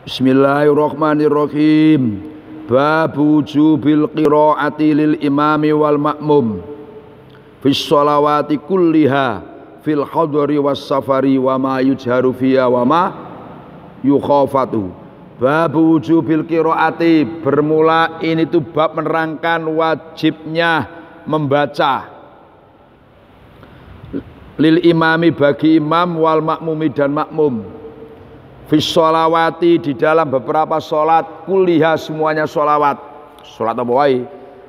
Bismillahirrahmanirrahim. Bab wujubil qiraati lil imami wal ma'mum fis sholawati kulliha fil hadri was safari wa ma yujharu fiha wa ma yukhafatu. Bab wujubil qiraati, bermula ini tuh bab menerangkan wajibnya membaca lil imami, bagi imam, wal ma'mumi, dan makmum, fis sholawati, di dalam beberapa sholat, kuliah, semuanya sholawat. Sholat apa wae?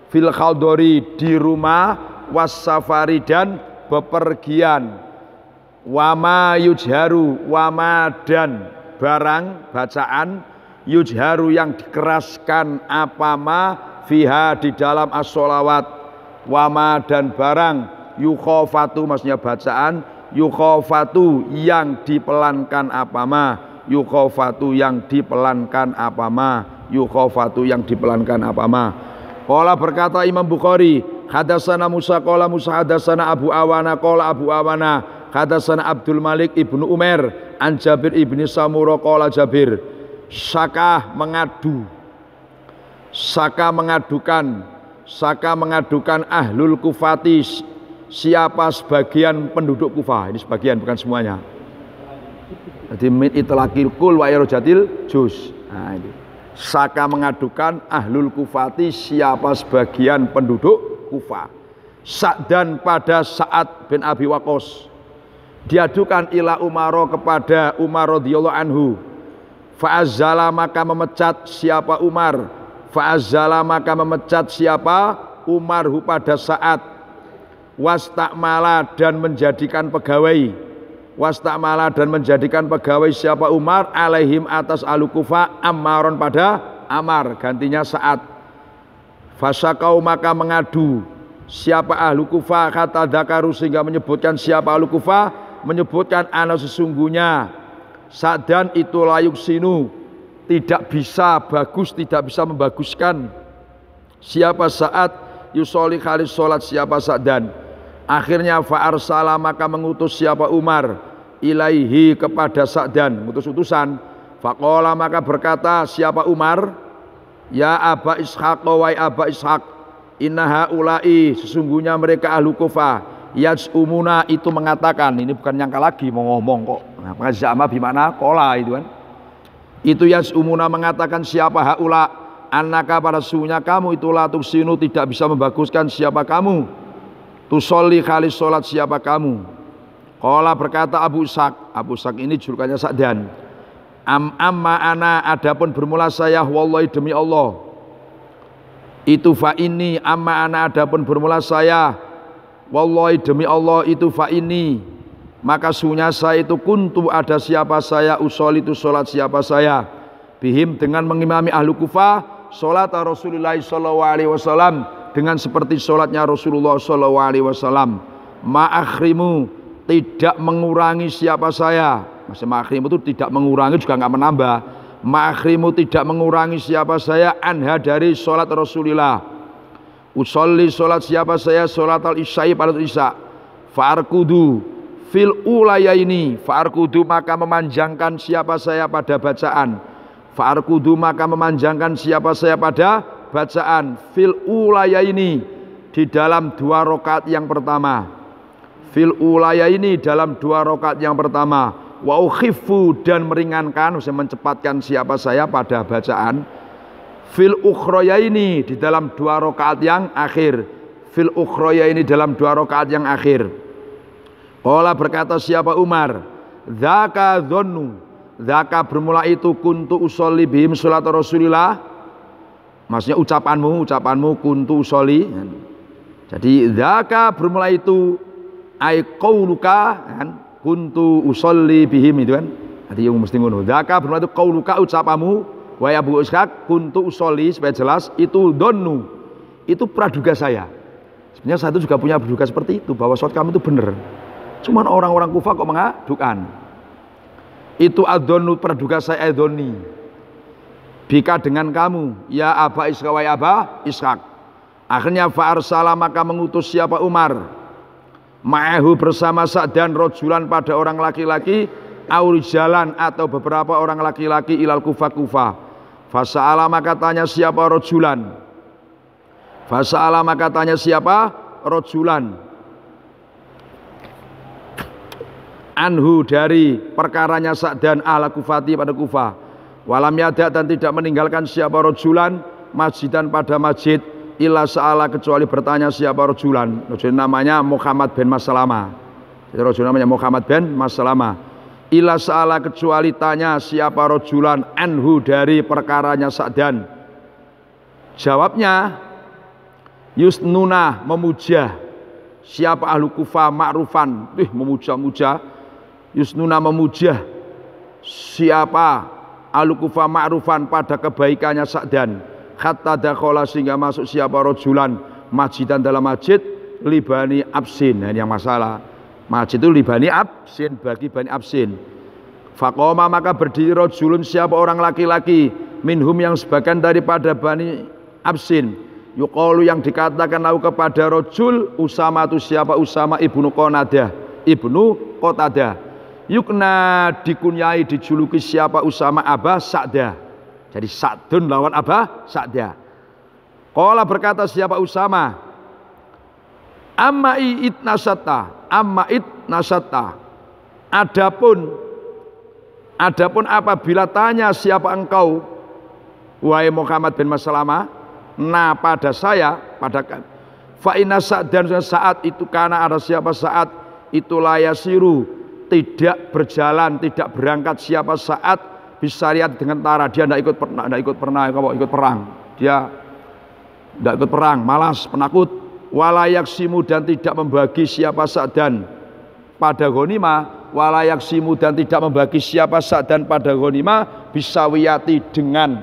Fil khadori, di rumah, was safari, dan bepergian, wama yujharu, wama, dan barang bacaan, yujharu, yang dikeraskan, apa ma fiha, di dalam as-sholawat, wama, dan barang yukhafatu, maksudnya bacaan, yukhafatu, yang dipelankan, apa ma, yukhafatu, yang dipelankan, apa ma, yukhafatu, yang dipelankan, apa ma. Qala, berkata Imam Bukhari, hadatsana Musa, qala Musa hadatsana Abu Awana, qala Abu Awana hadatsana Abdul Malik ibnu Umar an Jabir ibni Samura, qala Jabir, saka mengadu, saka mengadukan ahlul kufati, siapa sebagian penduduk Kufah. Ini sebagian, bukan semuanya. Jadi min itlaqil kul wa irjatil juz. Nah, ini saka mengadukan ahlul kufati, siapa sebagian penduduk Kufah. Sa'dan, pada Sa'ad bin Abi Waqqas, diadukan ila Umaro, kepada Umar radhiyallahu anhu. Fa'azzala, maka memecat siapa Umar, fa'azzala, maka memecat siapa Umar hu pada Sa'ad. Wastakmala, dan menjadikan pegawai, wastakmala, dan menjadikan pegawai siapa Umar, alaihim, atas ahlu Kufah, Ammaron, pada Ammar, gantinya Sa'ad. Fasakau, maka mengadu siapa ahlu Kufah, kata dakaru, sehingga menyebutkan siapa ahlu Kufah, menyebutkan ana, sesungguhnya Sa'dan itu layuk sinu, tidak bisa bagus, tidak bisa membaguskan siapa Sa'ad, yusoli khalis sholat siapa Sa'dan. Akhirnya fa'arsala, maka mengutus siapa Umar, ilaihi, kepada Sa'dan, mengutus utusan. Faqala, maka berkata siapa Umar, ya Aba Ishaq, wahai Aba Ishaq, inna haula'i, sesungguhnya mereka ahlu Kufah, yaz'umuna, itu mengatakan, ini bukan nyangka lagi, mau ngomong kok. Nah, za'ama bimana kola, itu kan. Itu yaz'umuna, mengatakan siapa haula, annaka, pada suhunya kamu itu la tuksinu, tidak bisa membaguskan siapa kamu, tusolli khalis sholat siapa kamu. Qala, berkata Abu Ishaq, Abu Ishaq ini julukannya Sa'dan, amma ana, adapun bermula saya, wallahi, demi Allah, itu fa ini, amma ana, adapun bermula saya, wallahi, demi Allah, itu fa ini, maka sunya saya itu kuntu, ada siapa saya, usolli, itu sholat siapa saya, bihim, dengan mengimami ahlu Kufah, sholat Rasulullah sallallahu alaihi wasallam, dengan seperti sholatnya Rasulullah sallallahu alaihi wasallam. Ma'akhrimu, tidak mengurangi siapa saya. Maksudnya ma'akhrimu itu tidak mengurangi, juga nggak menambah. Ma'akhrimu, tidak mengurangi siapa saya, anha, dari sholat Rasulullah. Usolli, sholat siapa saya, sholat al-isya'i, pada isya. Fa'arkudu fil ulaya ini, fa'arkudu, maka memanjangkan siapa saya pada bacaan. Fa'arkudu, maka memanjangkan siapa saya pada bacaan, fil ulaya ini, di dalam 2 rakaat yang pertama. Fil ulaya ini, dalam 2 rakaat yang pertama. Wa ukhifu, dan meringankan, maksudnya mencepatkan siapa saya pada bacaan. Fil ukhroya ini, di dalam 2 rakaat yang akhir. Fil ukhroya ini, dalam 2 rakaat yang akhir. Qala, berkata siapa Umar, dzaka dzannu, dzaka bermula itu, kuntu usolli bihim sholat Rasulillah, maksudnya ucapanmu kuntu usolli. Jadi dzaka bermula itu, ai qauluka, kan, kuntu usolli bihim, itu kan. Jadi yang mesti ngono. Dzaka bermula itu qauluka, ucapamu, wa ya Abu Ishaq, kuntu usolli, supaya jelas, itu donu, itu praduga saya. Sebenarnya saya itu juga punya praduga seperti itu, bahwa sholat kami itu benar. Cuman orang-orang Kufah kok mengadukan. Itu adonu, praduga saya, adoni, bika, dengan kamu, ya Aba Ishaq, wa ya Aba Ishaq. Akhirnya fa'arsala, maka mengutus siapa Umar, ma'ahu, bersama Sa'dan, rojulan, pada orang laki-laki, jalan atau beberapa orang laki-laki ilal Kufah. Fasa'ala maka tanya siapa rojulan. Fasa'ala maka tanya siapa rojulan. Anhu dari perkaranya Sa'dan ala Kufati pada Kufah. Walam yada dan tidak meninggalkan siapa rojulan masjidan pada masjid illa sa'ala kecuali bertanya siapa rojulan. Rojulan namanya Muhammad bin Maslamah. Jadi rojulan namanya Muhammad bin Maslamah. Illa sa'ala kecuali tanya siapa rojulan anhu dari perkaranya Sa'dan. Jawabnya yusnuna memuja siapa ahlu Kufah ma'rufan, memuja-muja. Yusnuna memuja siapa ahlu Kufah ma'rufan pada kebaikannya Sa'dan. Hatta dakhala sehingga masuk siapa rojulan masjidan dalam masjid libani absin. Nah, ini yang masalah. Masjid itu libani absin bagi Bani Absin. Faqoma maka berdiri rojulun siapa orang laki-laki minhum yang sebagian daripada Bani Absin. Yuqalu yang dikatakan lahu kepada rojul Usama itu siapa Usama ibnu Qatadah. Yukna dikunyai dijuluki siapa Usama Aba Sa'dah. Jadi Sa'dun lawan Aba Sa'dah. Qala berkata siapa Usama, amma it nasatta. Adapun apabila tanya siapa engkau wahai Muhammad bin Maslamah, nah pada saya, pada fa inna Sa'dan saat itu karena ada siapa saat itu layasiru tidak berjalan, tidak berangkat siapa saat bisyariat dengan tara. Dia tidak ikut perang. Dia tidak ikut perang, malas, penakut. Walayaksimu dan tidak membagi siapa Sa'dan pada ghanimah. Walayaksimu dan tidak membagi siapa Sa'dan pada ghanimah bisawiyati dengan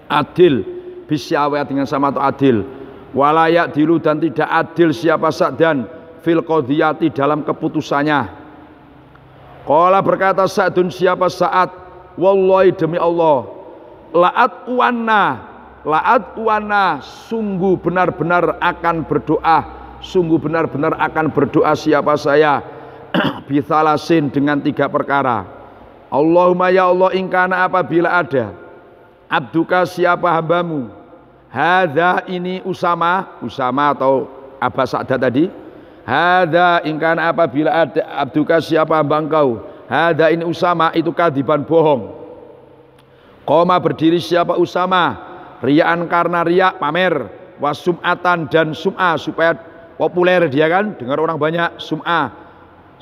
adil. Bisawiyati dengan sama atau adil. Walayak dilu dan tidak adil siapa Sa'dan fil qadhiyati dalam keputusannya. Qala berkata Sa'dun siapa saat wallahi demi Allah la'at uwana sungguh benar-benar akan berdoa siapa saya bithalasin dengan 3 perkara. Allahumma ya Allah ingkana apabila ada abduka siapa hambamu hadza ini Usama atau Aba Sa'dah tadi. Hadza ingkana apabila ada abduka siapa hamba engkau hadza ini Usama itu kadiban bohong. Qoma berdiri siapa Usama riyaan karena riya pamer, wasum'atan dan sum'ah supaya populer dia kan dengar orang banyak sum'ah.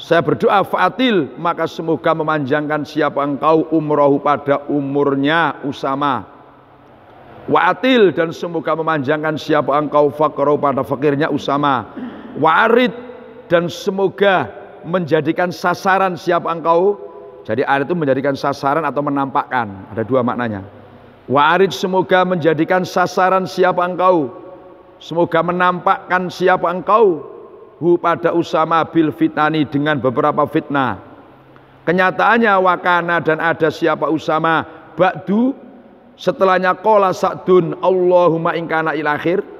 Saya berdoa fa'atil maka semoga memanjangkan siapa engkau umrohu pada umurnya Usama. Wa'atil dan semoga memanjangkan siapa engkau faqrahu pada fakirnya Usama. Wa'arid dan semoga menjadikan sasaran siapa engkau. Jadi arid itu menjadikan sasaran atau menampakkan. Ada 2 maknanya. Wa'arid semoga menjadikan sasaran siapa engkau. Semoga menampakkan siapa engkau hu pada Usama bil fitnani dengan beberapa fitnah. Kenyataannya wakana dan ada siapa Usama ba'du setelahnya qala Sa'dun Allahumma ingkana ila akhir.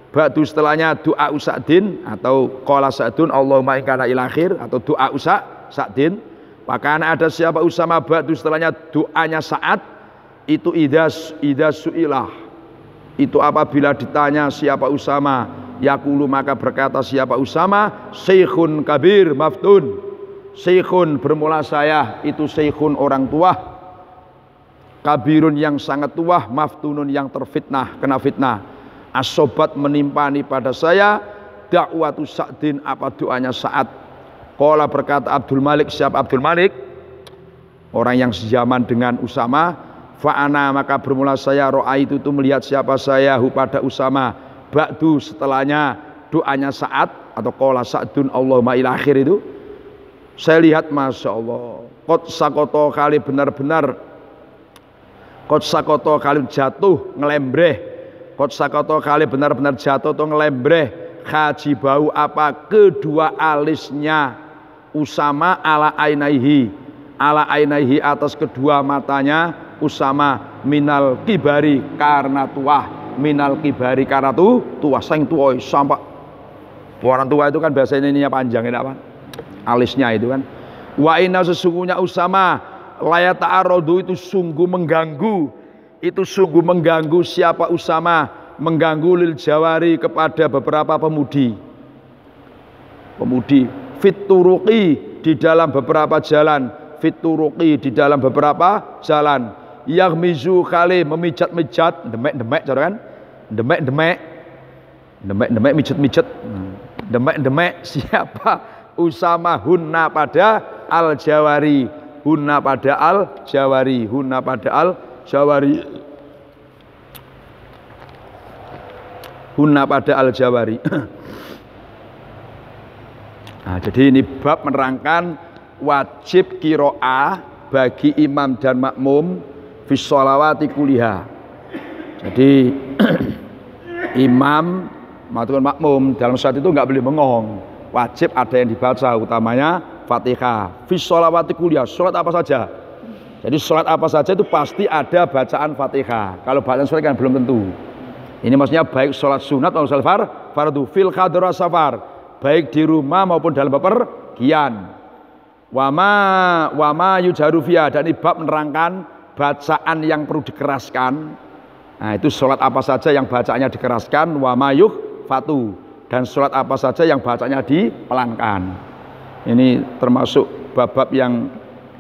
Ba'du setelahnya doa Sa'din atau qala Sa'dun Allahumma ingkana ila akhir atau doa Sa'din. Wakana ada siapa Usama ba'du setelahnya doanya Sa'ad itu idza su'ilah. Itu apabila ditanya siapa Usama yaqulu maka berkata siapa Usama syekhun kabir maftun. Syekhun bermula saya itu syekhun orang tua, kabirun yang sangat tua, maftunun yang terfitnah kena fitnah. Asobat menimpani pada saya dakwatu Sa'din apa doanya Sa'ad. Qala berkata Abdul Malik siapa Abdul Malik orang yang sejaman dengan Usama. Fa'ana maka bermula saya ro'aitu itu melihat siapa saya hu pada Usama ba'du setelahnya doanya Sa'ad atau qala Sa'dun Allahumma ila akhir itu saya lihat Masya Allah qad sakoto kali benar-benar qad sakoto kali jatuh ngelembreh qad sakoto kali benar-benar jatuh atau ngelembreh haji bau apa kedua alisnya Usama ala ainaihi atas kedua matanya Usama minal kibari karena tua, minal kibari karena tua sang tua sampai orang tua itu kan bahasa ininya panjang ya apa alisnya itu kan Wa inna sesungguhnya Usama layat ta'arodu itu sungguh mengganggu. Itu sungguh mengganggu siapa Usama, mengganggu lil jawari kepada beberapa pemudi. Pemudi fituruqi di dalam beberapa jalan, fituruqi di dalam beberapa jalan. Yaghmizu kali memijat-mijat, demek-demek cara kan? Demek-demek. Demek-demek mijat-mijat. Demek-demek siapa Usama hunna pada al-jawari, hunna pada al-jawari, hunna pada al-jawari, hunna pada al-jawari. Nah, jadi ini bab menerangkan wajib qiraah bagi imam dan makmum fi sholawati kuliha. Jadi imam maupun makmum dalam saat itu nggak boleh bengong. Wajib ada yang dibaca, utamanya Fatihah. Fi sholawati kuliah, sholat apa saja. Jadi sholat apa saja itu pasti ada bacaan Fatihah. Kalau bacaan sholat kan belum tentu. Ini maksudnya baik sholat sunat maupun sholat fardu. Fil khadra safar, baik di rumah maupun dalam bepergian. Wama yujaru fiha, dan ibab menerangkan bacaan yang perlu dikeraskan. Nah itu sholat apa saja yang bacaannya dikeraskan. Wama fatu, dan sholat apa saja yang bacanya dipelankan. Ini termasuk bab-bab yang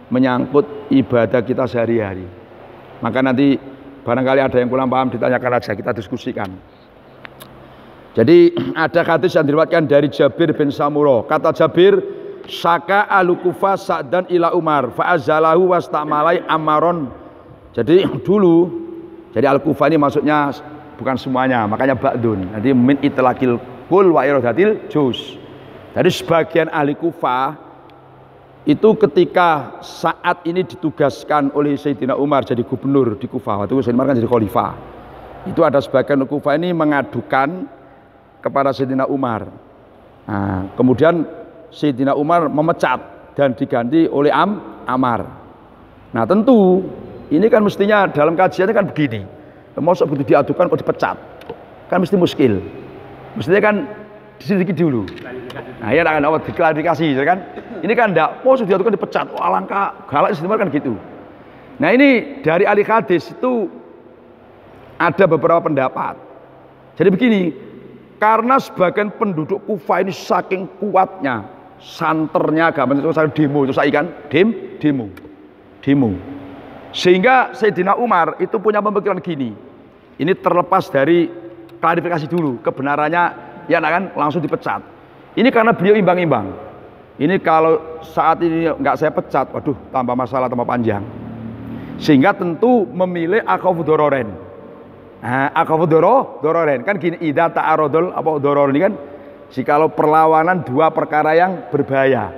menyangkut ibadah kita sehari-hari. Maka nanti barangkali ada yang kurang paham ditanyakan aja, kita diskusikan. Jadi ada hadis yang diriwayatkan dari Jabir bin Samurah. Kata Jabir, Saka al-Kufa Sa'dan ila Umar fa'azalahu wastamalai Amaron. Jadi dulu, jadi al-Kufa ini maksudnya bukan semuanya, makanya ba'dun. Nanti min itlaqil kul wa iradatil juz. Jadi sebagian ahli Kufah itu ketika saat ini ditugaskan oleh Sayyidina Umar jadi gubernur di Kufah, waktu Sayyidina Umar kan jadi khalifah. Itu ada sebagian Kufah ini mengadukan kepada Sayyidina Umar. Nah, kemudian Sayyidina Umar memecat dan diganti oleh Ammar. Nah tentu ini kan mestinya dalam kajiannya kan begini. Maksud begitu diadukan kok dipecat, kan mesti muskil. Mestinya kan diselidiki dulu. Nah ya kan awal diklarifikasi kan. Ini kan enggak, oh sudah diadukan dipecat. Oh alangkah galak Sayyidina Umar kan gitu. Nah ini dari ahli hadis itu ada beberapa pendapat. Jadi begini, karena sebagian penduduk Kufah ini saking kuatnya santernya agama itu saya demo itu saya kan demo. Sehingga Sayyidina Umar itu punya pemikiran gini. Ini terlepas dari klarifikasi dulu kebenarannya ya kan langsung dipecat. Ini karena beliau imbang-imbang. Ini kalau saat ini nggak saya pecat, waduh tambah masalah tambah panjang. Sehingga tentu memilih akhafu dororen. Nah, akhafu dororen kan gini, idza ta'arodol apa doror ini kan jikalau perlawanan dua perkara yang berbahaya.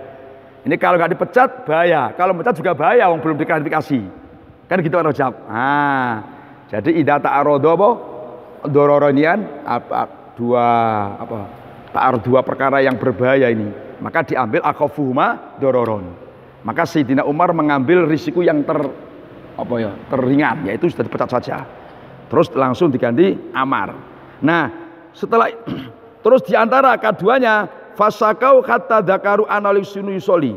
Ini kalau nggak dipecat bahaya, kalau pecat juga bahaya, wong belum diklarifikasi. Kan gitu kan jawab. Nah, jadi idza ta'arodo apa dororonian dua perkara yang berbahaya ini, maka diambil akhafuhuma dororon. Maka Sayyidina Umar mengambil risiko yang teringat, yaitu sudah dipecat saja. Terus langsung diganti Ammar. Nah, setelah terus diantara keduanya fasakau kata dakaru analisunu yusoli.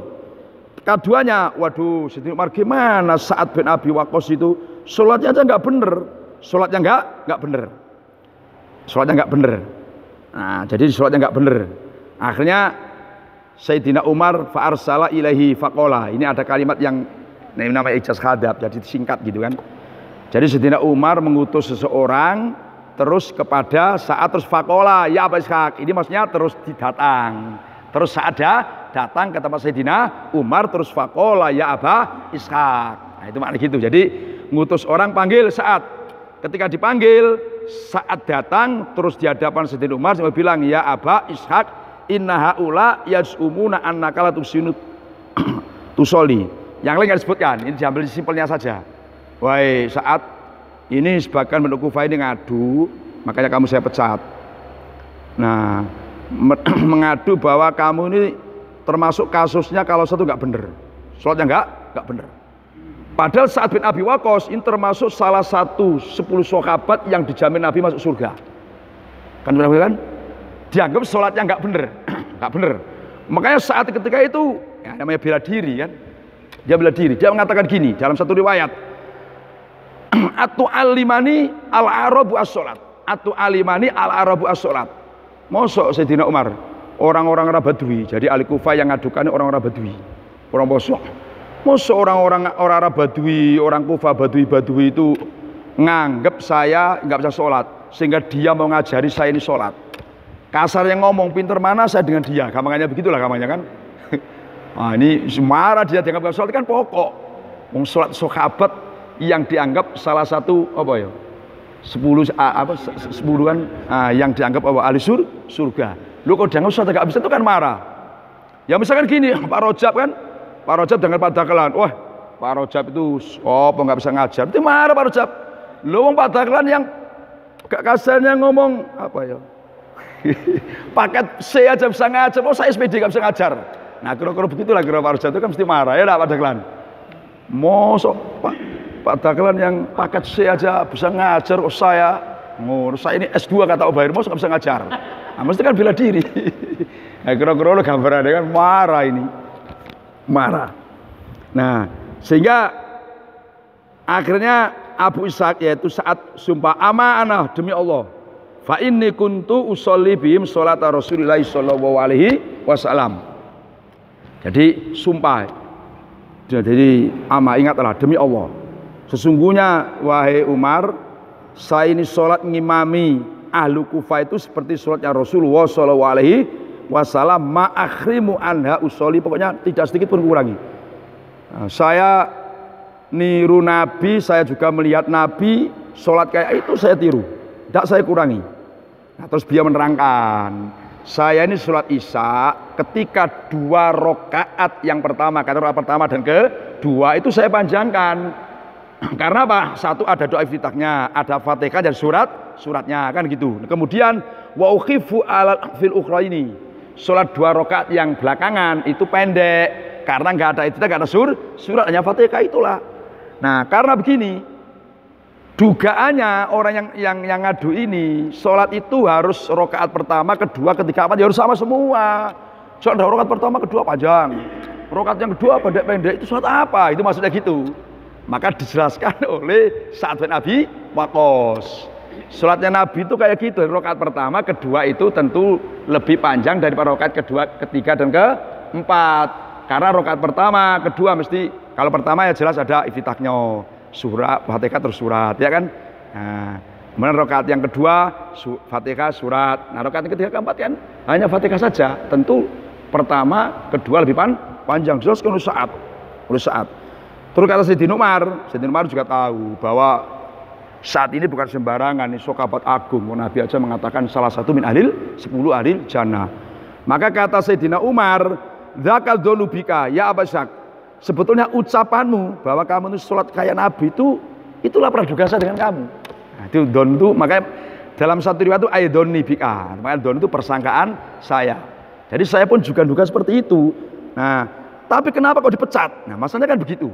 Keduanya, waduh, Sayyidina Umar gimana Sa'ad bin Abi Waqqas itu sholatnya aja nggak bener, sholatnya nggak bener, sholatnya nggak bener. Nah, jadi sholatnya nggak bener. Akhirnya Sayyidina Umar fa'arsala ilaihi faqola. Ini ada kalimat yang namanya ijaz hadab, jadi singkat gitu kan. Jadi Sayyidina Umar mengutus seseorang terus kepada Sa'ad terus faqola ya Aba Ishaq. Ini maksudnya terus didatang. Terus Sa'ad datang ke tempat Sayyidina Umar terus faqola ya Aba Ishaq. Nah itu makna gitu. Jadi ngutus orang panggil Sa'ad. Ketika dipanggil Sa'ad datang terus di hadapan Sayyidina Umar sambil bilang ya Aba Ishaq inna haula yaz'umuna annaka la tusinu tusoli. Yang lain nggak disebutkan, ini diambil simpelnya saja. Wahai Sa'ad, ini sebagian penduduk Kufah ini ngadu, makanya kamu saya pecat. Nah, mengadu bahwa kamu ini termasuk kasusnya kalau satu nggak bener, sholatnya nggak bener. Padahal Sa'ad bin Abi Waqqas ini termasuk salah satu 10 sahabat yang dijamin Nabi masuk surga. Kan benar kan? Dianggap sholatnya nggak bener, nggak bener. Makanya saat ketika itu ya, namanya bela diri kan. Dia bela diri. Dia mengatakan gini dalam satu riwayat. Atu alimani al-arabu as-sholat. Atu alimani al-arabu as-sholat. Mosok Sayyidina Umar, orang-orang Arab Badui. Jadi ahli Kufah yang ngadukan orang-orang Badui. Orang bosok. Mosok orang-orang Arab Badui, orang Kufah Badui itu nganggep saya nggak bisa sholat, sehingga dia mau ngajari saya ini sholat. Kasar yang ngomong, pinter mana saya dengan dia, gampangnya begitulah gampangnya kan. Nah, ini marah dia dianggap sholat kan pokok. Wong sholat sahabat yang dianggap salah satu apa ya, 10 kan yang dianggap ahli surga. Lu kok dianggap sholat nggak bisa itu kan marah. Ya misalkan gini, Pak Rojab kan, Pak Rojab dengan Pak Dagelan, wah Pak Rojab itu nggak bisa ngajar, itu marah Pak Rojab. Lu Pak Dagelan yang gak kasarnya ngomong apa ya, paket C aja bisa ngajar, saya SPD gak bisa ngajar. Nah kira-kira begitulah kira Pak Rojab itu kan mesti marah ya Pak Dagelan. Mosok Pak Dagelan yang paket C aja bisa ngajar, saya ini S2 kata Obair, mosok gak bisa ngajar. Nah, mesti kan bela diri. Nah kira-kira lo gambarannya kan marah ini, marah. Nah sehingga akhirnya Abu Ishaq yaitu saat sumpah amanah demi Allah, fa inni kuntu usolli bihim sholata Rasulillah sallallahu alaihi wasallam. Jadi sumpah, jadi ingatlah demi Allah, sesungguhnya wahai Umar, saya ini sholat ngimami ahlu Kufah itu seperti sholatnya Rasulullah sallallahu alaihi wasallam, ma'akhrimu anha usolli, pokoknya tidak sedikit pun kurangi. Nah, saya niru Nabi, saya juga melihat Nabi sholat kayak itu saya tiru, tidak saya kurangi. Nah, terus dia menerangkan, saya ini sholat Isya ketika 2 rakaat yang pertama, kata rakaat pertama dan kedua itu saya panjangkan. Karena apa? Satu ada doa iftitahnya, ada Fatihah dan suratnya kan gitu. Kemudian wa ukhifu ala fil ukhra ini, sholat 2 rakaat yang belakangan itu pendek karena nggak ada iftitah, nggak ada surat, hanya Fatihah itulah. Nah karena begini, dugaannya orang yang ngadu ini, sholat itu harus rokaat pertama, kedua, ketiga, empat, ya harus sama semua. Sholat rokaat pertama, kedua panjang, rokaat yang kedua pendek-pendek, itu sholat apa? Itu maksudnya gitu. Maka dijelaskan oleh Sa'ad bin Abi Waqqas. Sholatnya Nabi itu kayak gitu, rokaat pertama, kedua itu tentu lebih panjang daripada rokaat kedua, ketiga, dan keempat. Karena rokaat pertama, kedua mesti, kalau pertama ya jelas ada iftitahnya, surat, Fatihah terus surat, ya kan? Nah, kemudian rokaat yang kedua, Fatihah, surat. Nah, rokaat yang ketiga, keempat kan hanya Fatihah saja. Tentu pertama, kedua lebih panjang. Jelas kan oleh saat. Terus kata Sayyidina Umar juga tahu bahwa saat ini bukan sembarangan, ini sahabat agung. Nabi aja mengatakan salah satu min ahlil 10 ahlil jannah. Maka kata Sayyidina Umar, dzakal dzunubika ya Abu Ishaq, sebetulnya ucapanmu bahwa kamu itu sholat kayak Nabi itulah praduga saya dengan kamu. Nah, itu don itu, makanya dalam satu riwayat itu aidoni bika, makanya don itu persangkaan saya. Jadi saya pun juga duga seperti itu. Nah, tapi kenapa kok dipecat? Nah, masalahnya kan begitu.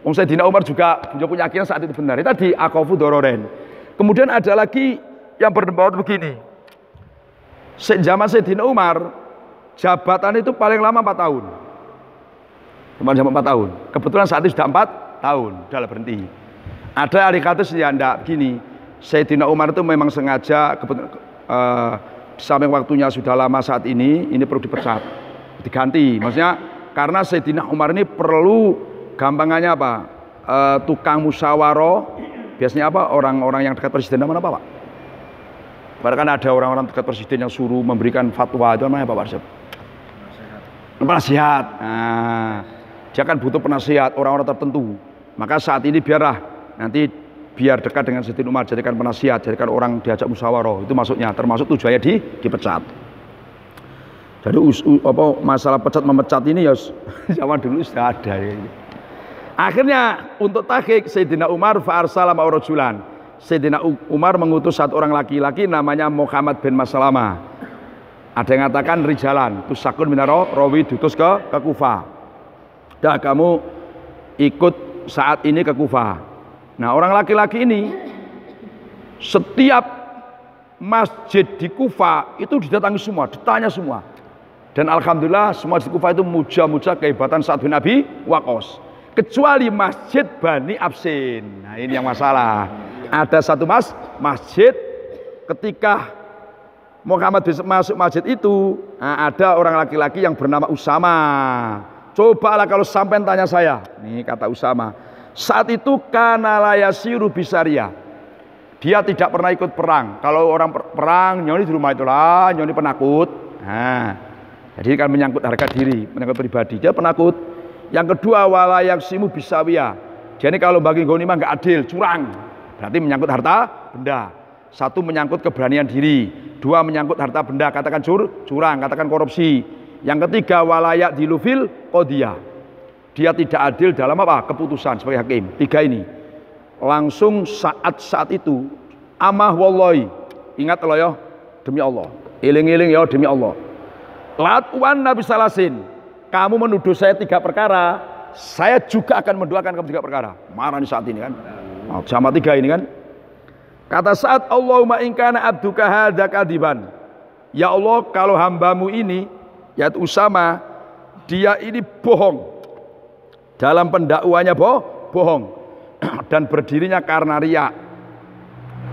Wong Sayyidina Umar juga punya keyakinan saat itu benar. Itu tadi akofu dororen. Kemudian ada lagi yang berdebat begini. Zaman Sayyidina Umar, jabatan itu paling lama 4 tahun. Cuma 4 tahun. Kebetulan saat itu sudah 4 tahun, udah berhenti. Ada ahli hadis ya enggak begini. Sayyidina Umar itu memang sengaja sampai waktunya sudah lama saat ini perlu dipecat, diganti. Maksudnya karena Sayyidina Umar ini perlu gampangannya apa? Tukang musyawarah. Biasanya apa? Orang-orang yang dekat presiden namanya apa, Pak? Padahal kan ada orang-orang dekat presiden yang suruh memberikan fatwa, itu namanya apa, Pak Arsep? Penasihat. Nah, dia kan butuh penasihat orang-orang tertentu. Maka saat ini biarlah nanti biar dekat dengan Sayyidina Umar, jadikan penasihat, jadikan orang diajak musyawarah. Itu maksudnya, termasuk tujuannya dipecat. Jadi masalah pecat memecat ini ya zaman dulu sudah ada ya. Akhirnya untuk tahqiq Sayyidina Umar fa'arsala ma'rajulan. Sayyidina Umar mengutus satu orang laki-laki namanya Muhammad bin Maslamah. Ada yang mengatakan rijalan, tusakun minaro rawi diutus ke Kufah. Dah kamu ikut saat ini ke Kufah. Nah, orang laki-laki ini setiap masjid di Kufah itu didatangi semua, ditanya semua. Dan alhamdulillah semua di Kufah itu muja-muja kehebatan Sa'ad bin Abi Waqqas. Kecuali masjid Bani Absin. Nah ini yang masalah. Ada satu masjid ketika Muhammad bisa masuk masjid itu, ada orang laki-laki yang bernama Usama. Cobalah kalau sampai tanya saya, nih kata Usama, saat itu kana la yasiru bisaria. Dia tidak pernah ikut perang. Kalau orang perang, nyoni di rumah itulah, nyoni penakut. Nah, jadi kan menyangkut harga diri, menyangkut pribadi. Dia penakut. Yang kedua, wala yaksimu bisawiyah. Jadi kalau bagi ghanimah nggak adil, curang. Berarti menyangkut harta benda. Satu menyangkut keberanian diri, dua menyangkut harta benda, katakan curang, katakan korupsi. Yang ketiga, walayak dilufil qodiyah. Dia tidak adil dalam apa? Keputusan sebagai hakim. Tiga ini. Langsung saat itu, amah wallahi. Ingat loh ya, demi Allah. Iling-iling ya demi Allah. Latwan Nabi Salasin. Kamu menuduh saya 3 perkara, saya juga akan mendoakan kamu 3 perkara. Marah nih saat ini kan. Sama 3 ini kan. Kata saat Allahumma in kana abduka hadza kadiban. Ya Allah, kalau hambamu ini yaitu Usama, dia ini bohong. Dalam pendakwaannya bohong. Dan berdirinya karena riya.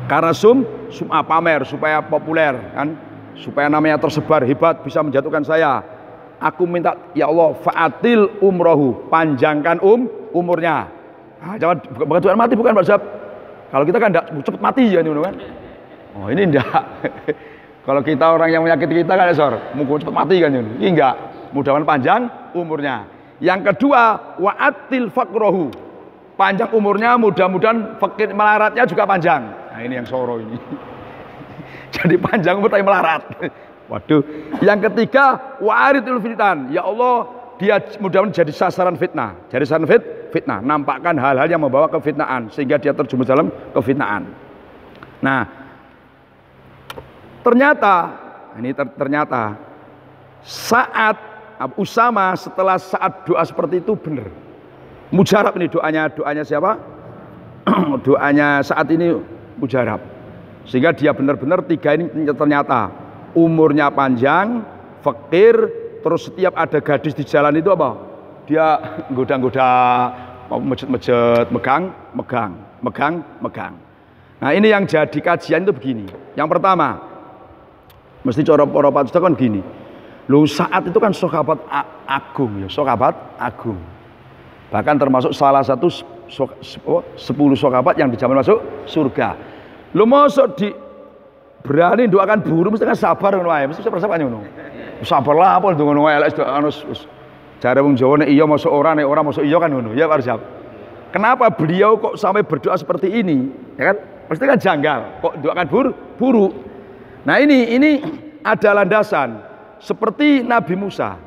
Karena sum'ah pamer supaya populer kan, supaya namanya tersebar hebat bisa menjatuhkan saya. Aku minta ya Allah fa'atil umrohu, panjangkan umurnya. Nah, jangan bukan Tuhan mati bukan Pak Zab. Kalau kita kan enggak cepat mati ya kan. Oh ini enggak. Kalau kita orang yang menyakiti kita kan Sor, mungkin cepat mati kan ini. Ini enggak. Mudah-mudahan panjang umurnya. Yang kedua wa'atil faqrohu. Panjang umurnya, mudah-mudahan fakir melaratnya juga panjang. Nah ini yang soro ini. Jadi panjang umur tapi melarat. Waduh. Yang ketiga wa'aridul fitan. Ya Allah, dia mudah-mudahan jadi sasaran fitnah. Jadi sasaran fitnah. Nampakkan hal-hal yang membawa kefitnaan sehingga dia terjumus dalam kefitnaan. Nah, ternyata saat Usama setelah saat doa seperti itu benar. Mujarab ini doanya siapa? Doanya saat ini mujarab. Sehingga dia benar-benar 3 ini ternyata umurnya panjang, fakir, terus setiap ada gadis di jalan itu apa? Dia goda-goda, mejet-mejet, megang. Nah ini yang jadi kajian itu begini. Yang pertama, mesti cara-cara Pak Ustaz kan gini. Loh saat itu kan sahabat agung ya, sahabat agung. Bahkan termasuk salah satu 10 sahabat yang dijamin masuk surga. Loh masuk di berani doakan buru mesti kan sabar ngono ae, mesti sabar ngono. Sabarlah apa ngono wae elek jare wong Jawa nek iya masuk ora nek ora masuk iya kan ngono. Ya Pak Rizal. Kenapa beliau kok sampai berdoa seperti ini? Ya kan? Pasti kan janggal. Kok doakan buru? Nah, ini ada landasan seperti Nabi Musa.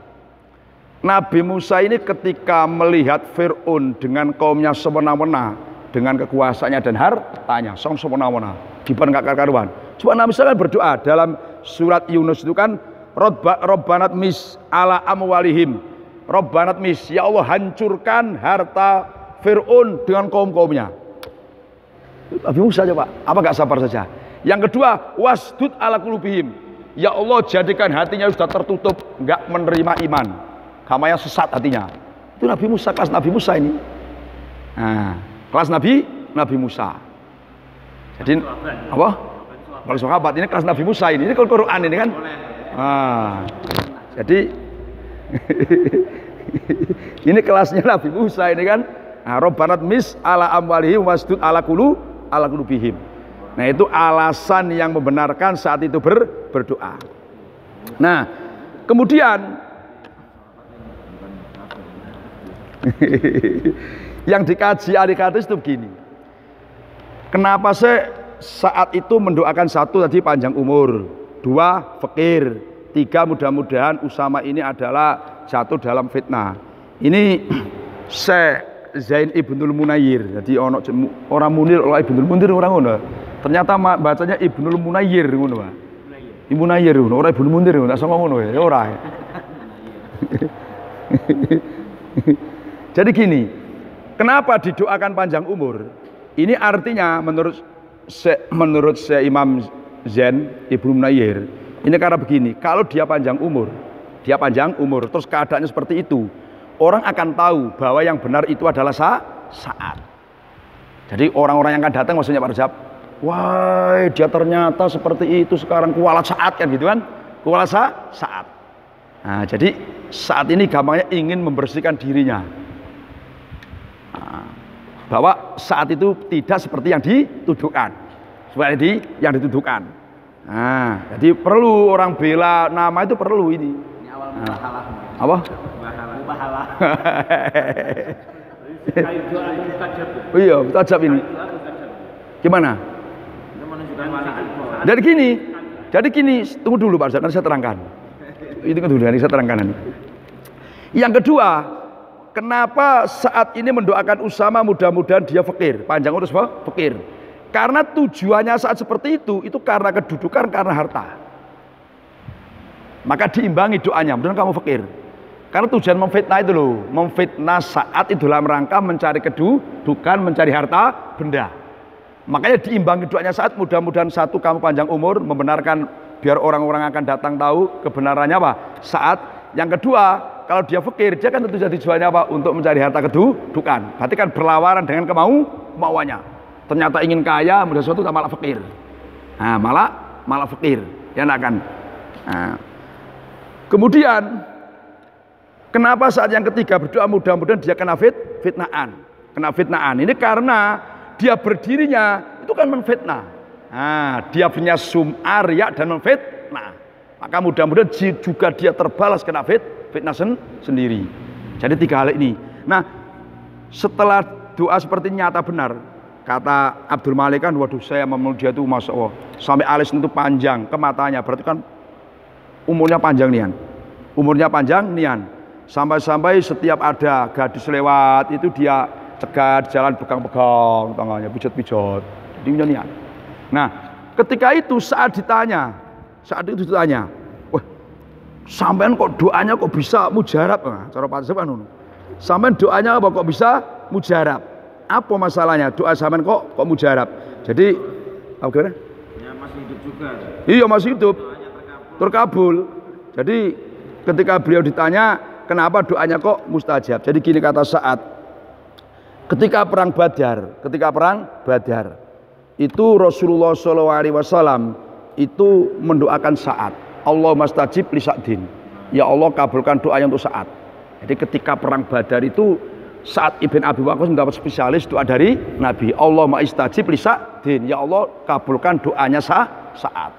Nabi Musa ini ketika melihat Fir'aun dengan kaumnya semena-mena, dengan kekuasaannya dan hartanya, semena-mena, dipan gak karuan. Coba Nabi Musa kan berdoa dalam surat Yunus itu kan, Robbanat mis ala amwalihim. Robbanat mis, ya Allah hancurkan harta Fir'aun dengan kaum-kaumnya. Nabi Musa coba, apa gak sabar saja? Yang kedua, wasdud ala qulubihim. Ya Allah jadikan hatinya sudah tertutup, gak menerima iman. Kamanya sesat hatinya. Itu Nabi Musa, kelas Nabi Musa ini. Nah, kelas Nabi Musa. Jadi apa? Kalau sahabat ini kelas Nabi Musa ini Quran ini kan. Nah, jadi ini kelasnya Nabi Musa ini kan. Nah, Robbanat mis ala amwalihim wasdud ala qulubihim. Nah, itu alasan yang membenarkan saat itu berdoa. Nah, kemudian yang dikaji ahli hadis itu begini. Kenapa saya saat itu mendoakan satu tadi panjang umur, 2 fakir, 3 mudah-mudahan Usama ini adalah jatuh dalam fitnah. Ini Syekh Zain Ibnul Munayyir. Jadi orang Munir, orang Ibnul Munir orang ngono. Ternyata bacanya Ibnul Munayyir ngono, Pak. Ibnu Munayyir ngono, orang Ibnul Munir ngono, tak sama ngono ya ora. Jadi gini, kenapa didoakan panjang umur? Ini artinya menurut Syekh Imam Zain Ibnu Munayyir, ini karena begini, kalau dia panjang umur, dia panjang umur. Terus keadaannya seperti itu, orang akan tahu bahwa yang benar itu adalah saat. Jadi orang-orang yang akan datang maksudnya Pak Rajab, wah dia ternyata seperti itu sekarang kualat saat kan gitu kan, kualat saat. Nah, jadi saat ini gampangnya ingin membersihkan dirinya. Nah, bahwa saat itu tidak seperti yang dituduhkan, seperti yang dituduhkan. Nah, jadi perlu orang bela nama itu perlu ini. Ini awal mubahalah. Apa? Mubahalah. Iya, mustajab ini. Gimana? Jadi gini, tunggu dulu Pak Ustaz, nanti saya terangkan. Itu dulu, nanti saya terangkan nanti. Yang kedua, kenapa saat ini mendoakan Usama mudah-mudahan dia fakir, panjang urus fakir? Karena tujuannya saat seperti itu karena kedudukan, karena harta. Maka diimbangi doanya, mudah-mudahan kamu fakir. Karena tujuan memfitnah itu loh, memfitnah saat itu dalam rangka mencari kedudukan, mencari harta benda. Makanya diimbangi doanya saat, mudah-mudahan satu kamu panjang umur, membenarkan biar orang-orang akan datang tahu kebenarannya apa saat. Yang kedua, kalau dia fakir, dia kan tentu jadi tujuannya apa? Untuk mencari harta kedudukan. Berarti kan berlawanan dengan kemauannya. Ternyata ingin kaya, mudah suatu malah fakir. Nah, malah fakir. Ya kan. Nah. Kemudian kenapa saat yang ketiga berdoa mudah-mudahan dia kena fitnaan. Ini karena dia berdirinya itu kan menfitnah. Nah, dia punya sum'ah, riya dan menfitnah. Maka mudah-mudahan juga dia terbalas kena fitnah sendiri. Jadi tiga hal ini. Nah, setelah doa seperti nyata benar, kata Abdul Malik kan, waduh saya memeluk dia itu Masya Allah, sampai alis itu panjang ke matanya, berarti kan umurnya panjang nian. Sampai-sampai setiap ada gadis lewat itu dia cegat jalan pegang-pegang tangannya, pijat-pijat. Jadi nian. Nah, ketika itu saat itu ditanya, wah, sampean kok doanya kok bisa mujarab? Nah, cara Pak Zab anu. Sampean doanya apa kok bisa mujarab? Apa masalahnya? Doa sampean kok mujarab? Jadi, apa gimana? Ya masih hidup juga. Iya, masih hidup. Terkabul. Jadi, ketika beliau ditanya, kenapa doanya kok mustajab? Jadi gini kata Sa'ad. Ketika perang Badar, itu Rasulullah SAW itu mendoakan Sa'ad. Allahumma stajib li Sa'din. Ya Allah kabulkan doanya untuk Sa'ad. Jadi ketika perang Badar itu Sa'ad ibn Abi Waqqas mendapat spesialis doa dari Nabi. Allahumma istajib li Sa'din. Ya Allah kabulkan doanya Sa'ad.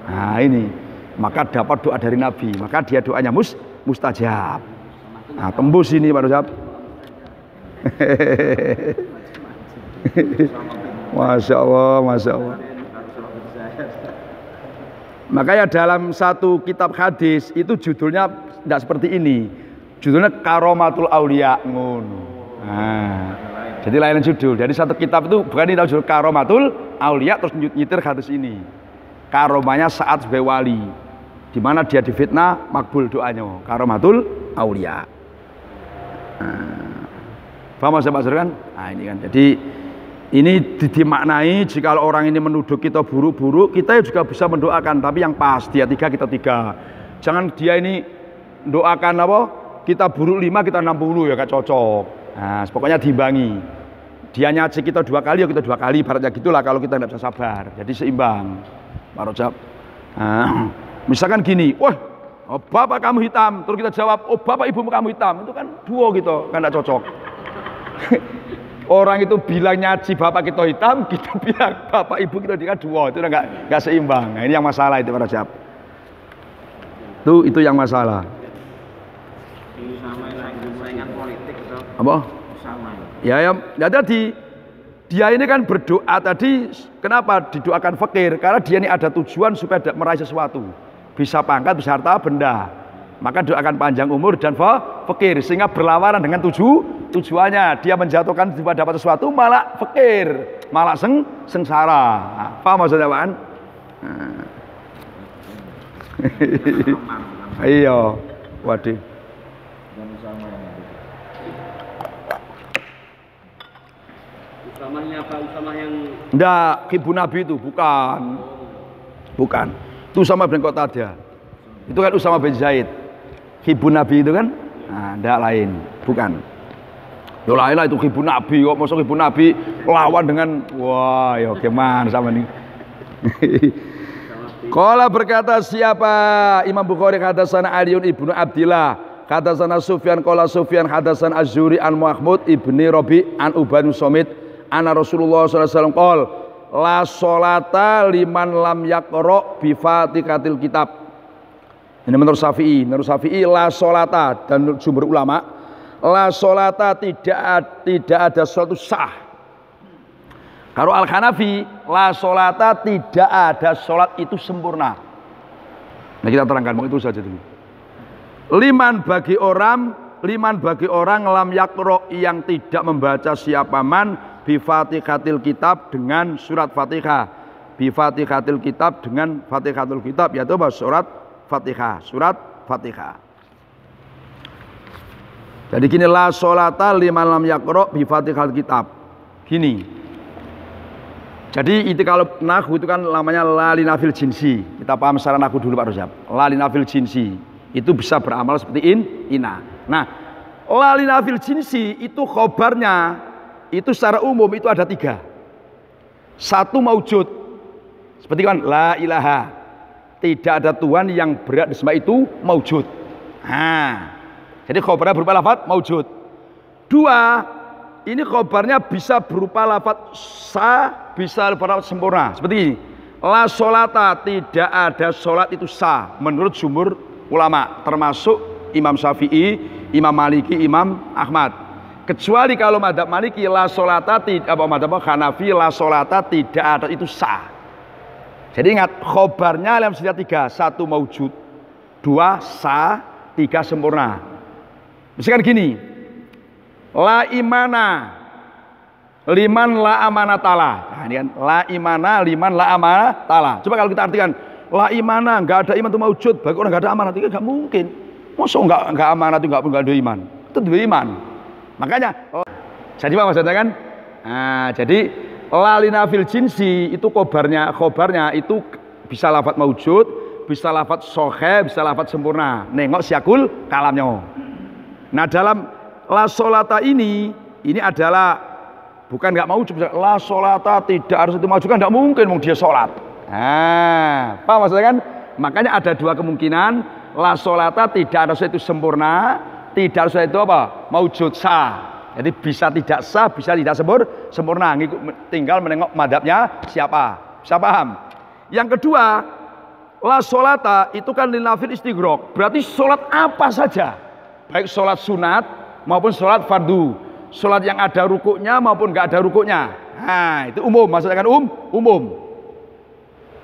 Nah ini, maka dapat doa dari Nabi. Maka dia doanya mustajab. Nah tembus ini Pak Rajab. Masya Allah. Makanya dalam satu kitab hadis itu judulnya tidak seperti ini. Judulnya Karomatul Aulia ngono. Nah, jadi lain judul. Jadi satu kitab itu bukan ini judul Karomatul Aulia terus nyitir hadis ini. Karomanya Sa'ad sebagai wali, di mana dia difitnah makbul doanya. Karomatul Aulia. Paham Mas Pak kan? Nah ini kan. Jadi ini dimaknai jika orang ini menuduh kita buruk-buruk, kita juga bisa mendoakan. Tapi yang pas dia tiga, kita tiga. Jangan dia ini doakan apa? Kita buruk 5, kita 60 ya gak cocok. Nah, pokoknya diimbangi. Dia nyaci kita 2 kali, ya kita 2 kali. Baratnya gitulah kalau kita tidak bisa sabar. Jadi seimbang. Pak Rajab. Nah, misalkan gini, wah, oh, bapak kamu hitam. Terus kita jawab, oh bapak ibumu kamu hitam. Itu kan duo gitu, kan tidak cocok. Orang itu bilang nyaci bapak kita hitam, kita bilang bapak ibu kita dia duo. Itu udah nggak seimbang. Nah, ini yang masalah itu Pak Rajab. Itu yang masalah. Apa? Ya tadi dia ini kan berdoa tadi, kenapa didoakan fakir? Karena dia ini ada tujuan supaya meraih sesuatu, bisa pangkat, bisa harta benda. Maka doakan panjang umur dan fakir, sehingga berlawanan dengan tujuannya. Dia menjatuhkan tiba dapat sesuatu malah fakir, malah sengsara. Nah, paham maksudnya Pak? Iya, waduh. Usamanya apa? Usama yang enggak, ibu Nabi itu bukan. Itu Usama bin Qatadah. Itu kan Usama bin Zaid. hibun Nabi itu kan? Nah, tidak lain, bukan. Ya lain lah itu hibun Nabi kok, masuk hibun Nabi lawan dengan wah ya gimana sama nih. Qala berkata siapa Imam Bukhari hadatsana Aliun ibnu Abdillah hadatsana Sufyan qala Sufyan hadatsana Az-Zuhri an Mahmud ibni Rabi an Ubayd bin Samit anna Rasulullah sallallahu alaihi wasallam qala la sholata liman lam yaqra bi Fatihatil kitab. Ini menurut Syafi'i la sholata, dan sumber ulama la sholata tidak ada suatu sah. Kalau Al-Hanafi la sholata tidak ada sholat itu sempurna. Nah kita terangkan itu saja dulu. Liman bagi orang lam yakro yang tidak membaca siapa man bi Fatihatil kitab dengan surat Fatihah. Bi Fatihatil kitab dengan Fatihatul kitab yaitu surat Fatihah. Jadi gini la sholata liman lam yakro bi Fatihatil kitab. Gini. Jadi itu kalau nahwu itu kan namanya lalinafil jinsi. Kita paham secara nahwu dulu Pak Rojab. Lalinafil jinsi itu bisa beramal seperti ina. Nah, lalinafil jinsi itu khobarnya itu secara umum itu ada 3. Satu maujud. Seperti kan la ilaha. Tidak ada Tuhan yang berat disembah itu maujud. Nah, jadi khobarnya berupa lafaz maujud. 2, ini khobarnya bisa berupa lafaz sah, bisa berupa sempurna. Seperti ini. La sholata, tidak ada sholat itu sah menurut sumber ulama, termasuk Imam Syafi'i, Imam Maliki, Imam Ahmad. Kecuali kalau madzhab Maliki la sholata tidak, apa madzhab Hanafi la sholata tidak ada itu sah. Jadi ingat khobarnya dalam setiap 3, 1 maujud, 2 sah, 3 sempurna. Misalkan gini, la imana liman la amanatala. Nah ini kan la imana liman la amanatala. Coba kalau kita artikan la imana, nggak ada iman itu maujud, bagi orang nggak ada amanat itu nggak mungkin. Masa nggak amanat itu nggak ada iman? Itu dua iman. Makanya jadi apa maksudnya kan? Nah, jadi lalinafil jinsi itu khobarnya itu bisa lafaz maujud, bisa lafaz sohe, bisa lafaz sempurna. Nengok syakul kalamnya. Nah dalam la sholata ini adalah bukan nggak maujud. La sholata tidak harus itu maujud kan nggak mungkin dia sholat. Nah, apa maksudnya kan? Makanya ada 2 kemungkinan. La sholata tidak harus itu sempurna, tidak harus itu apa? Maujud sah. Jadi bisa tidak sah, bisa tidak sempurna. Tinggal menengok madhabnya siapa. Bisa paham? Yang kedua, la sholata itu kan linafil istighraq. Berarti sholat apa saja, baik sholat sunat maupun sholat fardu, sholat yang ada rukuknya maupun nggak ada rukuknya. Nah itu umum, maksudnya kan umum.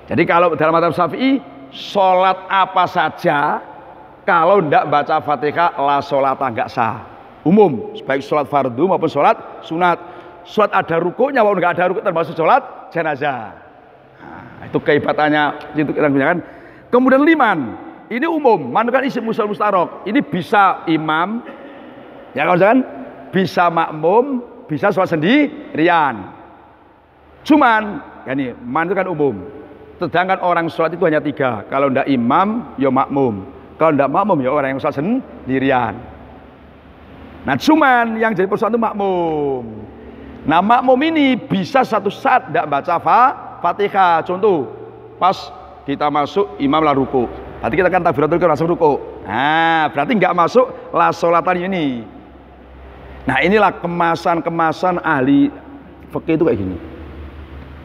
Jadi kalau dalam madzhab Syafi'i, sholat apa saja kalau tidak baca Fatihah la sholata nggak sah. Umum, baik sholat fardu maupun sholat sunat. Sholat ada rukuknya maupun nggak ada rukuk termasuk sholat jenazah. Nah, itu kehebatannya itu kan. Kemudian liman, ini umum, man kan isim musul mustarok. Ini bisa imam, ya kan, bisa makmum, bisa sholat sendirian. Cuman, ini man itu kan umum. Sedangkan orang sholat itu hanya 3. Kalau tidak imam, ya makmum. Kalau tidak makmum, ya orang yang sholat sendirian. Nah cuman yang jadi persoalan itu makmum. Nah makmum ini bisa satu saat tidak baca Fatihah. Contoh, pas kita masuk imam lah ruku. Berarti kita kan takbiratul ihram langsung ruku. Nah berarti nggak masuk la sholatan ini. Nah inilah kemasan ahli fikih itu kayak gini.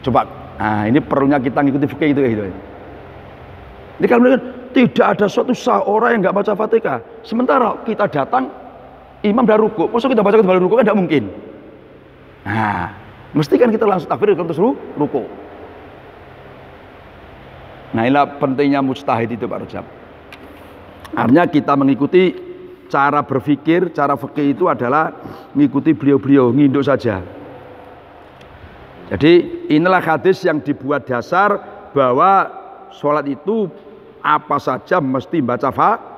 Coba, nah ini perlunya kita ngikuti fikih itu kayak gitu. Ini kalau tidak ada suatu sah orang yang nggak baca Fatihah. Sementara kita datang imam dah ruku, masa kita baca kembali ruku kan tidak mungkin. Nah, mesti kan kita langsung takbir terus ruku. Nah, inilah pentingnya mujtahid itu Pak Rajab. Artinya kita mengikuti cara berpikir, cara fikih itu adalah mengikuti beliau-beliau, nginduk saja. Jadi inilah hadis yang dibuat dasar bahwa sholat itu apa saja mesti baca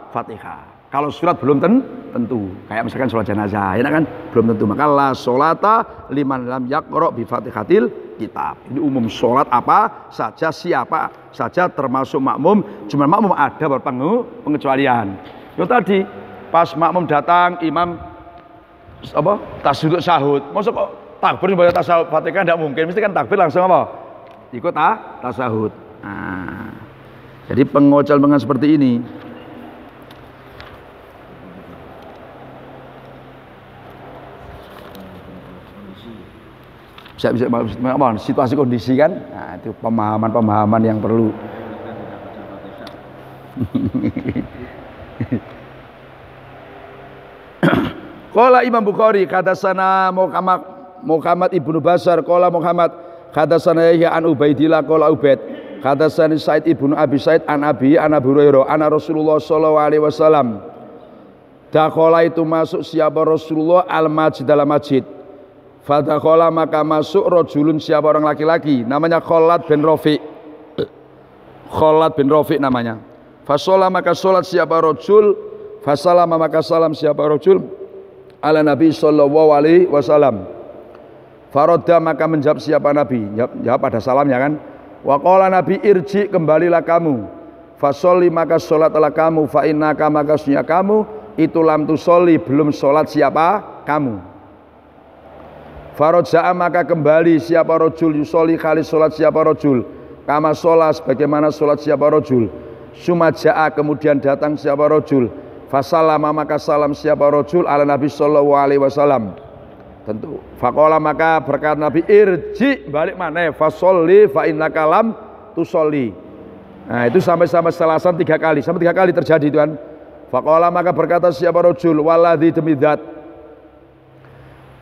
Fatihah. Kalau surat belum tentu, kayak misalkan sholat jenazah, ya kan belum tentu. Maka la sholata liman lam yaqra bi Fatihatil kitab. Ini umum, sholat apa saja, siapa saja termasuk makmum. Cuma makmum ada beberapa pengecualian. Yo tadi pas makmum datang, imam apa? Tasbih sahud. Masa kok takbir baca tasawuf Fatihah tidak mungkin, mesti kan takbir langsung apa? Ikut tasahud. Nah, jadi pengocel seperti ini. Bisa apa? Situasi kondisi kan? Nah, itu pemahaman yang perlu. Qala Imam Bukhari hadatsana Muhammad ibnu Basar qala Muhammad hadatsana Yahya an Ubaidillah qala Ubaid hadatsani Sa'id ibnu Abi Sa'id an Abi Hurairah anna Rasulullah sallallahu alaihi wasallam dakhala itu masuk siapa Rasulullah al-masjid dalam masjid. Fadakhala maka masuk rajulun siapa orang laki-laki namanya Khalad bin Rafi'. Khalad bin Rafi' namanya. Fasala maka salat siapa rajul, fasalama maka salam siapa rajul ala Nabi sallallahu alaihi wasallam. Faradda maka menjawab siapa Nabi? Jawab pada salamnya kan. Wa qala Nabi irji kembalilah kamu. Fasolli maka salatlah kamu fa innaka maka sunnya kamu itu lam tusolli belum salat siapa kamu. Faroja'a maka kembali siapa rojul yusoli kali solat siapa rojul kama solat bagaimana solat siapa rojul sumaja'a kemudian datang siapa rojul fasalama maka salam siapa rojul ala Nabi sallallahu alaihi wasallam. Tentu faqala maka berkata Nabi irji balik mana fasolli fa innaka lam tusolli. Nah itu sampai selasan 3 kali, sampai 3 kali terjadi itu kan. Faqala maka berkata siapa rojul waladhi demi dzat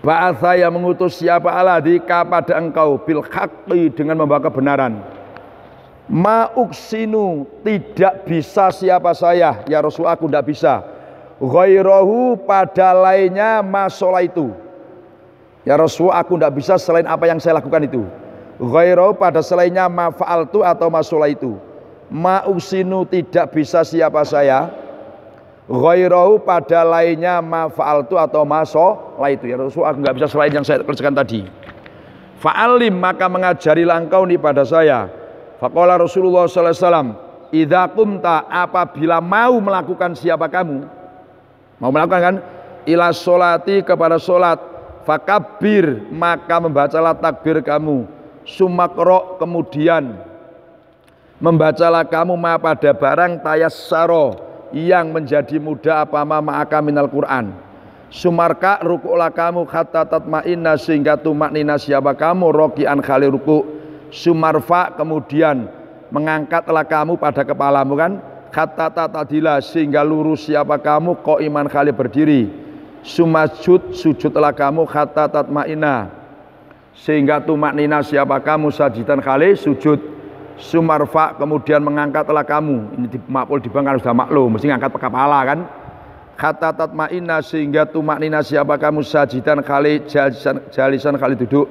ba'atha yang mengutus siapa aladi kepada engkau bil haqqi dengan membawa kebenaran. Ma'uksinu tidak bisa siapa saya ya Rasul aku tidak bisa. Ghairahu pada lainnya masalah itu. Ya Rasul aku tidak bisa selain apa yang saya lakukan itu. Ghairahu pada selainnya mafa'altu atau masalah itu. Ma'uksinu tidak bisa siapa saya. Ghairahu pada lainnya mafa'altu atau masalah itu ya Rasul aku nggak bisa selain yang saya kerjakan tadi. Fa'alim maka mengajarilah engkau nih pada saya. Faqala Rasulullah sallallahu alaihi wasallam idza qumta apabila mau melakukan siapa kamu mau melakukan kan ila sholati kepada sholat fakabbir maka membacalah takbir kamu sumakro kemudian membacalah kamu ma pada barang tayassaro yang menjadi mudah apa ma'aka minal Quran. Sumarka rukuklah kamu hatta tatma'inna sehingga tumaknina siapa kamu roki'an khali ruku'. Sumarfa kemudian mengangkatlah kamu pada kepalamu kan hatta tatadila sehingga lurus siapa kamu qa'iman khali berdiri. Sumajud sujudlah kamu hatta tatma'inna sehingga tumaknina siapa kamu sajidan khali sujud. Sumarfa kemudian mengangkatlah kamu ini maf'ul dibang kan sudah maklum mesti ngangkat kepala kan kata tatma'inna sehingga tumaknina siapa kamu sajidan khali jalisan khali duduk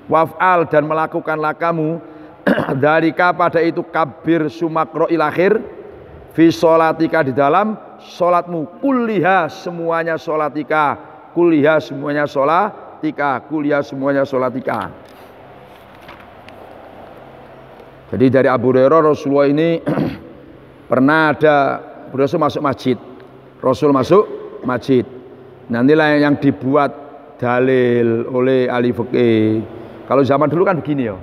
waf'al dan melakukanlah kamu dalika pada itu kabir sumakro ilakhir fi sholatika di dalam sholatmu kulliha semuanya sholatika kulliha semuanya sholatika kuliah semuanya sholatika. Jadi dari Abu Hurairah Rasulullah ini pernah ada Rasul masuk masjid. Rasul masuk masjid. Nantilah yang dibuat dalil oleh ahli fikih. Kalau zaman dulu kan begini ya.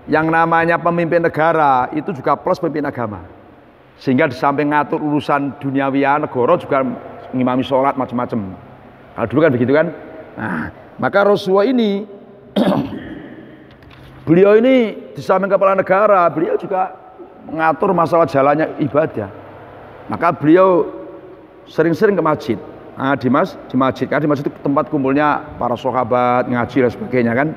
Yang namanya pemimpin negara itu juga plus pemimpin agama. Sehingga di samping ngatur urusan duniawiya negara juga ngimami sholat macam-macam. Kalau dulu kan begitu kan. Nah, maka Rasulullah ini beliau ini di samping kepala negara, beliau juga mengatur masalah jalannya ibadah. Maka beliau sering-sering ke masjid. Nah, di masjid kan di masjid itu tempat kumpulnya para sahabat ngaji dan sebagainya kan.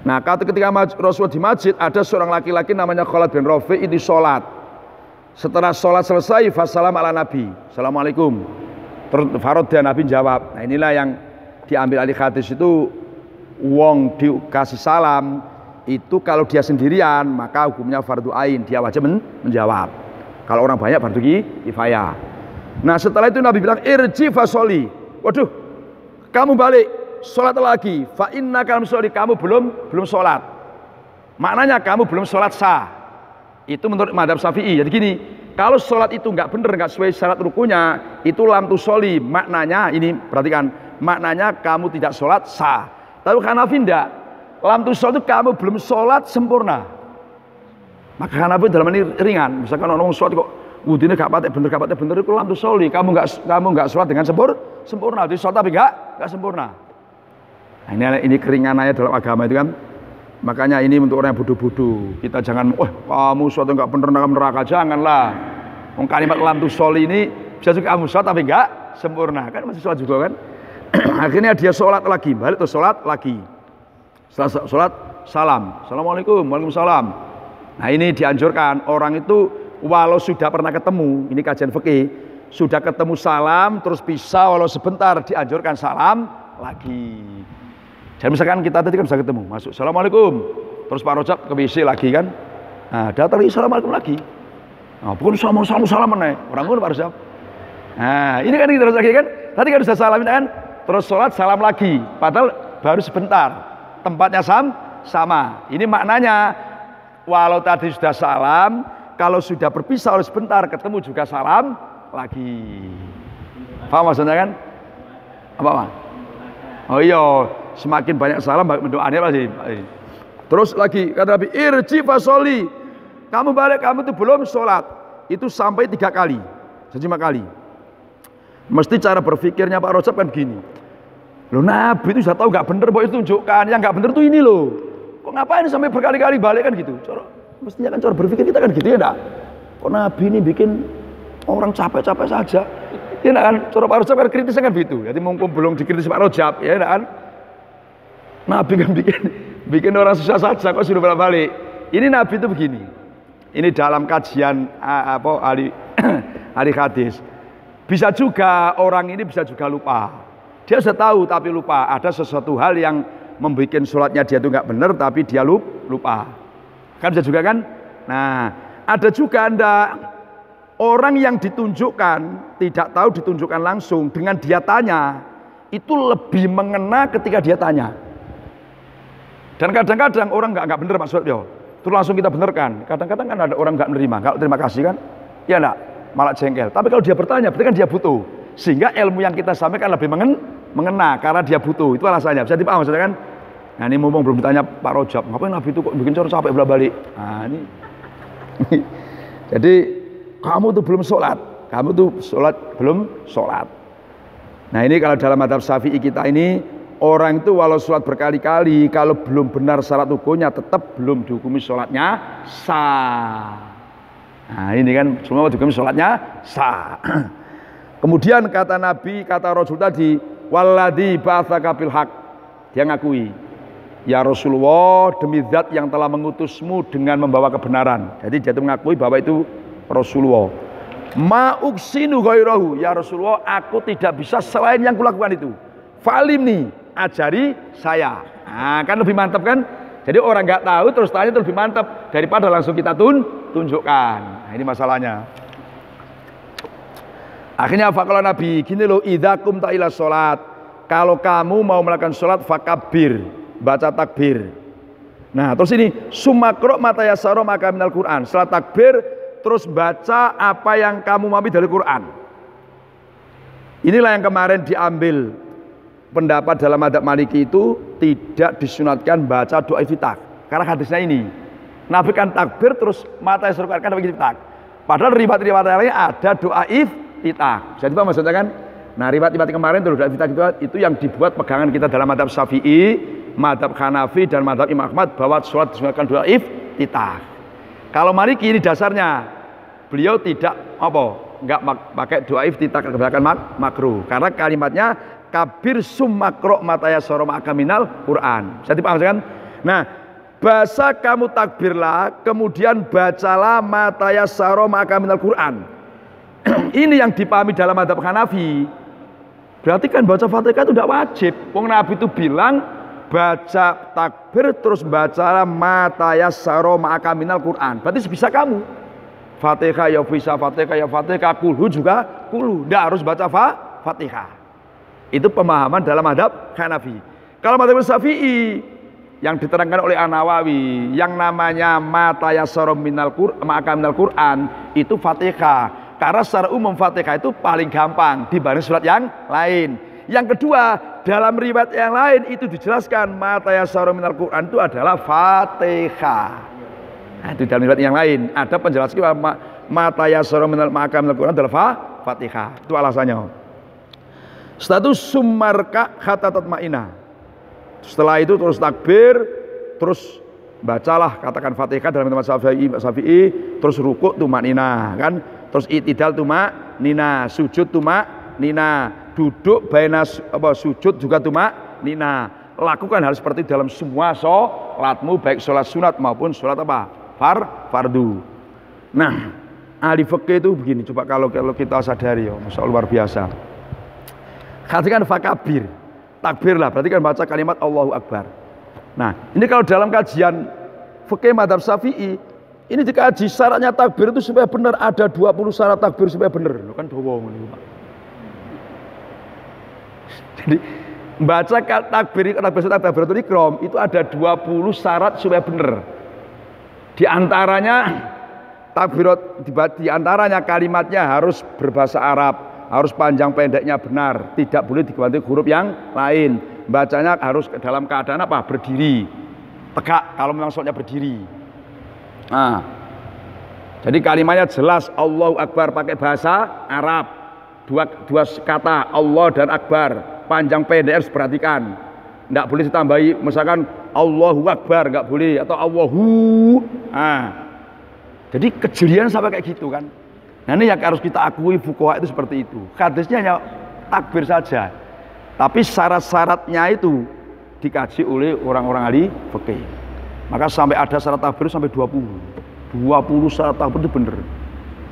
Nah, ketika Rasulullah di masjid ada seorang laki-laki namanya Khalad bin Rafi' ini sholat. Setelah sholat selesai, fasalam ala Nabi, assalamualaikum. Farod dan Nabi jawab. Nah, inilah yang diambil alih hadis itu, wong dikasih salam itu kalau dia sendirian maka hukumnya fardu ain, dia wajib menjawab. Kalau orang banyak fardu kifayah. Nah setelah itu Nabi bilang irji fasoli. Waduh, kamu balik sholat lagi. Fa inna kamu soli, kamu belum sholat. Maknanya kamu belum sholat sah. Itu menurut madhab Syafi'i. Jadi gini, kalau sholat itu nggak bener, nggak sesuai syarat rukunya, itu lam tusoli. Maknanya ini perhatikan, maknanya kamu tidak sholat sah. Tapi Hanafi tidak. Lam tusoli itu kamu belum sholat sempurna. Maka Hanafi dalam ini ringan. Misalkan orang sholat kok wudunya gak patek bener, itu lam tusoli. Kamu nggak sholat dengan sempurna. Jadi sholat tapi nggak sempurna. Nah, ini keringanannya dalam agama itu kan. Makanya ini untuk orang yang bodoh-bodoh. Kita jangan, kamu suatu nggak bener neraka, janganlah. Kalimat lam tusoli ini bisa juga kamu sholat tapi nggak sempurna, kan masih sholat juga kan. Akhirnya dia sholat lagi, balik terus sholat lagi. Setelah sholat salam, assalamualaikum, waalaikumsalam. Nah ini dianjurkan orang itu walau sudah pernah ketemu, ini kajian fikih, sudah ketemu salam terus bisa walau sebentar dianjurkan salam lagi. Jadi misalkan kita tadi kan bisa ketemu, masuk assalamualaikum, terus Pak Rojab ke WC lagi kan, nah datang lagi assalamualaikum lagi, nah bukan salam nih, orang pun Pak Rojab. Nah ini kan kita terus lagi kan, tadi kan sudah salam kan, terus sholat salam lagi, padahal baru sebentar, tempatnya sama. Ini maknanya, walau tadi sudah salam, kalau sudah berpisah oleh sebentar, ketemu juga salam lagi. Paham maksudnya kan? Apa Pak? Oh iya, semakin banyak salam mendoanya pasti. Terus lagi kata Nabi, irji fasoli. Kamu balik, kamu itu belum sholat. Itu sampai 3 kali, 5 kali. Mesti cara berpikirnya Pak Rojab kan begini. Loh Nabi itu sudah tahu nggak bener, boleh tunjukkan. Yang nggak bener tuh ini loh. Kok ngapain sampai berkali-kali balik kan gitu? Mestinya kan cara berpikir kita kan gitu ya enggak? Kok Nabi ini bikin orang capek-capek saja? Ya enggak kan? Cara Pak Rojab kan kritis kan gitu. Jadi mumpung belum dikritis Pak Rojab, ya enggak kan? Nabi kan bikin orang susah saja kok sudah balik. Ini Nabi itu begini. Ini dalam kajian ahli hadis. Bisa juga orang ini bisa juga lupa. Dia sudah tahu tapi lupa. Ada sesuatu hal yang membuat sholatnya dia itu nggak benar tapi dia lupa. Kan bisa juga kan? Nah, ada juga orang yang ditunjukkan tidak tahu ditunjukkan langsung, dengan dia tanya itu lebih mengena ketika dia tanya. Dan kadang-kadang orang nggak bener maksudnya, terus langsung kita benerkan. Kadang-kadang kan ada orang nggak menerima, nggak terima kasih kan? Ya enggak, malah jengkel. Tapi kalau dia bertanya, berarti kan dia butuh. Sehingga ilmu yang kita sampaikan lebih mengena karena dia butuh. Itu alasannya. Bisa dipaham maksudnya kan? Nah ini mumpung belum ditanya Pak Rojab, ngapain Nabi itu kok bikin cara capek balik? Nah ini. Jadi kamu tuh belum sholat, belum sholat. Nah ini kalau dalam madhab Syafi'i kita ini, orang itu walau sholat berkali-kali, kalau belum benar syarat hukumnya tetap belum dihukumi sholatnya sah. Nah ini kan semua dihukumi sholatnya sah. Kemudian kata Nabi, kata Rasul tadi, walladzi ba'atsaka bil haq, dia ngakui, ya Rasulullah, demi zat yang telah mengutusmu dengan membawa kebenaran. Jadi dia itu mengakui bahwa itu Rasulullah. Ma'uksinu ghairahu, ya Rasulullah, aku tidak bisa selain yang kulakukan itu. Fa'alimni, ajari saya. Nah, kan lebih mantap kan? Jadi orang nggak tahu terus tanya itu lebih mantap daripada langsung kita tunjukkan. Nah, ini masalahnya. Akhirnya faqala Nabi, gini loh, idza qumta ila sholat, kalau kamu mau melakukan sholat fakabir, baca takbir. Nah terus ini sumakro matayasaro maka minal Quran. Setelah takbir terus baca apa yang kamu mampu dari Quran. Inilah yang kemarin diambil pendapat dalam madzhab Maliki, itu tidak disunatkan baca doa iftitah karena hadisnya ini. Nabi kan takbir terus matayasaro kan bagi iftitah. Padahal riwayat-riwayat lainnya ada doa iftitah. Jadi apa maksudnya kan? Nah riwayat-riwayat kemarin itu doa iftitah itu yang dibuat pegangan kita dalam madzhab Syafi'i, madzhab Hanafi dan madzhab Imam Ahmad bahwa sholat disunatkan doa iftitah. Kalau Maliki ini dasarnya beliau tidak enggak pakai doa iftitah kebanyakan makruh karena kalimatnya kabir summakro matayasoro ma'akaminal Quran. Bisa dipaham kan? Nah, bahasa kamu takbirlah, kemudian bacalah matayasoro ma'akaminal Quran. Ini yang dipahami dalam madzhab Hanafi. Berarti kan baca Fatihah itu tidak wajib. Wong Nabi itu bilang baca takbir terus baca matayasaro ma'akaminal Quran. Berarti bisa kamu. Fatihah ya bisa, Fatihah ya Fatihah, kulhu juga kulhu. Tidak harus baca Fatihah. Itu pemahaman dalam madzhab Hanafi. Kalau madzhab Syafi'i, yang diterangkan oleh An-Nawawi, yang namanya matayassara minal Qur'an itu Fatihah. Karena secara umum Fatihah itu paling gampang dibanding surat yang lain. Yang kedua, dalam riwayat yang lain itu dijelaskan matayassara minal Qur'an itu adalah Fatihah. Nah, itu dalam riwayat yang lain ada penjelasan bahwa matayassara minal Qur'an adalah Fatihah. Itu alasannya. Status sumarka hatta tatma'inna. Setelah itu terus takbir, terus bacalah katakan Fatihah dalam tempat Syafi'i, terus rukuk tumakninah kan, terus itidal tumakninah, sujud tumakninah, duduk baina sujud juga tumakninah. Lakukan hal seperti itu dalam semua sholatmu, baik sholat sunat maupun sholat apa? Fardu. Nah, ahli fikih itu begini, coba kalau kita sadari ya, masya Allah luar biasa. Katakan fakabir. Takbir lah, berarti kan baca kalimat Allahu Akbar. Nah, ini kalau dalam kajian fikih mazhab Syafi'i, ini dikaji syaratnya takbir itu supaya benar, ada 20 syarat takbir supaya benar. Kan doang ini, Pak. Jadi baca takbiratul ihram itu ada 20 syarat supaya benar. Di antaranya kalimatnya harus berbahasa Arab, harus panjang pendeknya benar, tidak boleh diganti huruf yang lain. Bacanya harus dalam keadaan apa? Berdiri, tegak kalau memang sholatnya berdiri. Nah, jadi kalimatnya jelas Allahu Akbar pakai bahasa Arab, dua kata Allah dan Akbar, panjang pendek harus perhatikan. Tidak boleh ditambahi misalkan Allahu Akbar, nggak boleh, atau Allahu. Nah, jadi kejelian sampai kayak gitu kan. Nah, ini yang harus kita akui, fuqaha itu seperti itu. Hadisnya hanya takbir saja, tapi syarat-syaratnya itu dikaji oleh orang-orang ahli fikih. Maka sampai ada syarat takbir sampai 20 syarat takbir itu benar.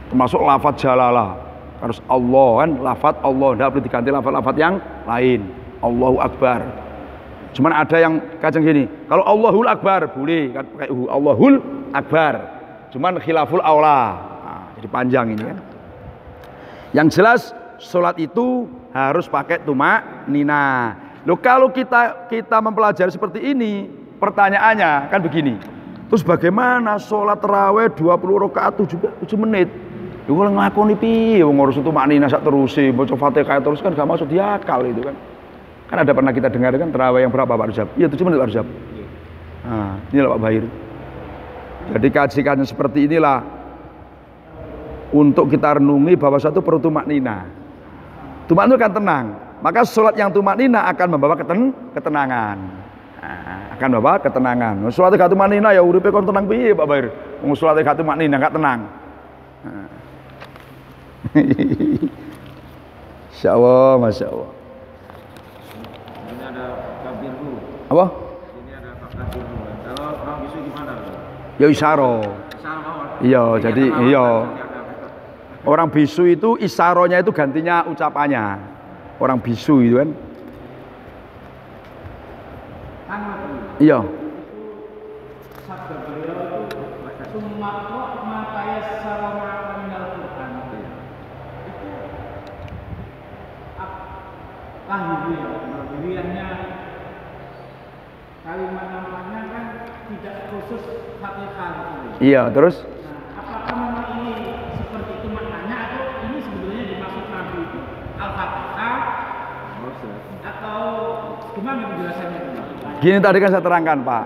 Termasuk lafaz jalalah, harus Allah kan, lafaz Allah, tidak boleh diganti lafaz-lafaz yang lain. Allahu Akbar. Cuman ada yang kacang gini, kalau Allahul Akbar boleh kan pakai Allahul Akbar. Cuman khilaful aula. Jadi panjang ini kan. Yang jelas sholat itu harus pakai tumakninah. Loh, kalau kita mempelajari seperti ini, pertanyaannya kan begini. Terus bagaimana sholat tarawih 20 rakaat 7 menit? Lu kalau ngelakoni piye wong ngurus tumakninah sak terusi, baca Fatihah terus kan gak masuk di akal itu kan. Kan ada pernah kita dengar kan tarawih yang berapa Pak Rizab? Iya 7 menit Pak Rizab. Nah, inilah Pak Bahir. Jadi kajian seperti inilah untuk kita renungi bahwa satu perlu tumakninah. Tumakninah kan tenang. Maka sholat yang tumakninah akan membawa ketenangan. Nah, akan membawa ketenangan. Sholat gak tumakninah ya uripe kon tenang piye Pak Bair? Wong sholat gak tumakninah gak tenang. Nah. Insyaallah, masyaallah. Ini ada kabir dulu. Apa? Ini ada kabir dulu. Kalau orang bisu gimana? Ya isyara. Iya, jadi iya. Orang bisu itu isaronya itu gantinya ucapannya. Orang bisu itu kan. Iya. Sabda beliau itu summa matayassara minal Qur'an. Itu hiriannya kalimat namanya kan tidak khusus Fatihah gitu. Iya, terus Apakah memang ini seperti itu maknanya atau ini sebetulnya dimaksud Nabi itu Al-Fatihah atau gimana penjelasannya? gini tadi kan saya terangkan Pak.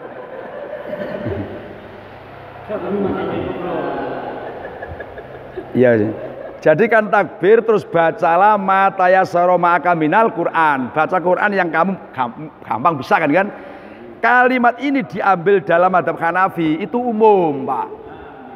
Iya. Jadi kan takbir terus bacalah matayassara ma'aka minal Qur'an. Baca Quran yang kamu gampang bisa kan kan? Kalimat ini diambil dalam mazhab Hanafi itu umum Pak.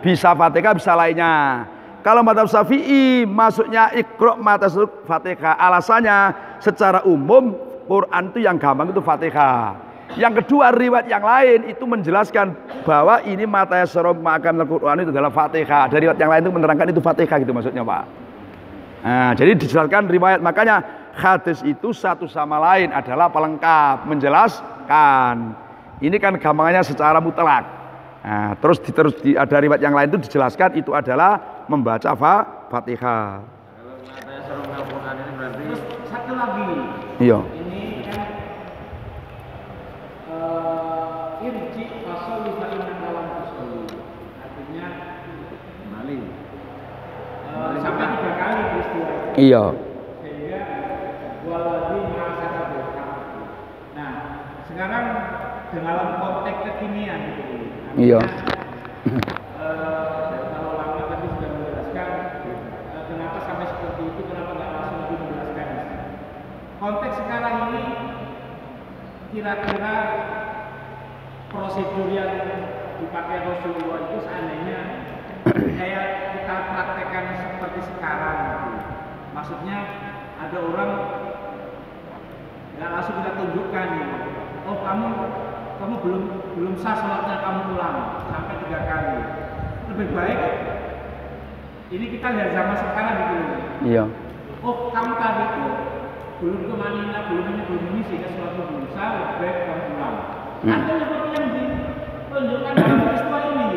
Bisa Fatihah bisa lainnya. Kalau mazhab Syafi'i masuknya Iqra' matayassara Fatihah. Alasannya secara umum Quran itu yang gampang itu Fatihah. Yang kedua riwayat yang lain itu menjelaskan bahwa ini matayassara ma'aka minal Qur'an itu adalah Fatihah. Dari riwayat yang lain itu menerangkan itu Fatihah gitu maksudnya Pak. Nah, jadi dijelaskan riwayat, makanya hadis itu satu sama lain adalah pelengkap, menjelaskan. Ini kan gampangannya secara mutlak. Nah, terus ada riwayat yang lain itu dijelaskan itu adalah membaca Fatihah. Kalau matayassara minal Qur'an ini berarti Terus satu lagi. Iya. Ini kan Iya. Sehingga waladhi ma'asaka berkah. Nah, sekarang dalam konteks kekinian gitu. Iya. Kalau lama tadi sudah menjelaskan kenapa sampai seperti itu, kenapa nggak langsung lebih menjelaskan. Konteks sekarang ini kira-kira prosedur yang dipakai Rasulullah itu seandainya kayak kita praktekkan seperti sekarang gitu. Maksudnya ada orang nggak langsung kita tunjukkan gitu. Oh kamu belum sah sholatnya, kamu ulang sampai 3 kali. Lebih baik ini kita lihat zaman sekarang gitu. Iya. Oh kamu tadi itu belum ke Manila, belum ini sehingga sholatnya belum sah, lebih baik kamu ulang. Atau seperti yang ditunjukkan dalam peristiwa ini,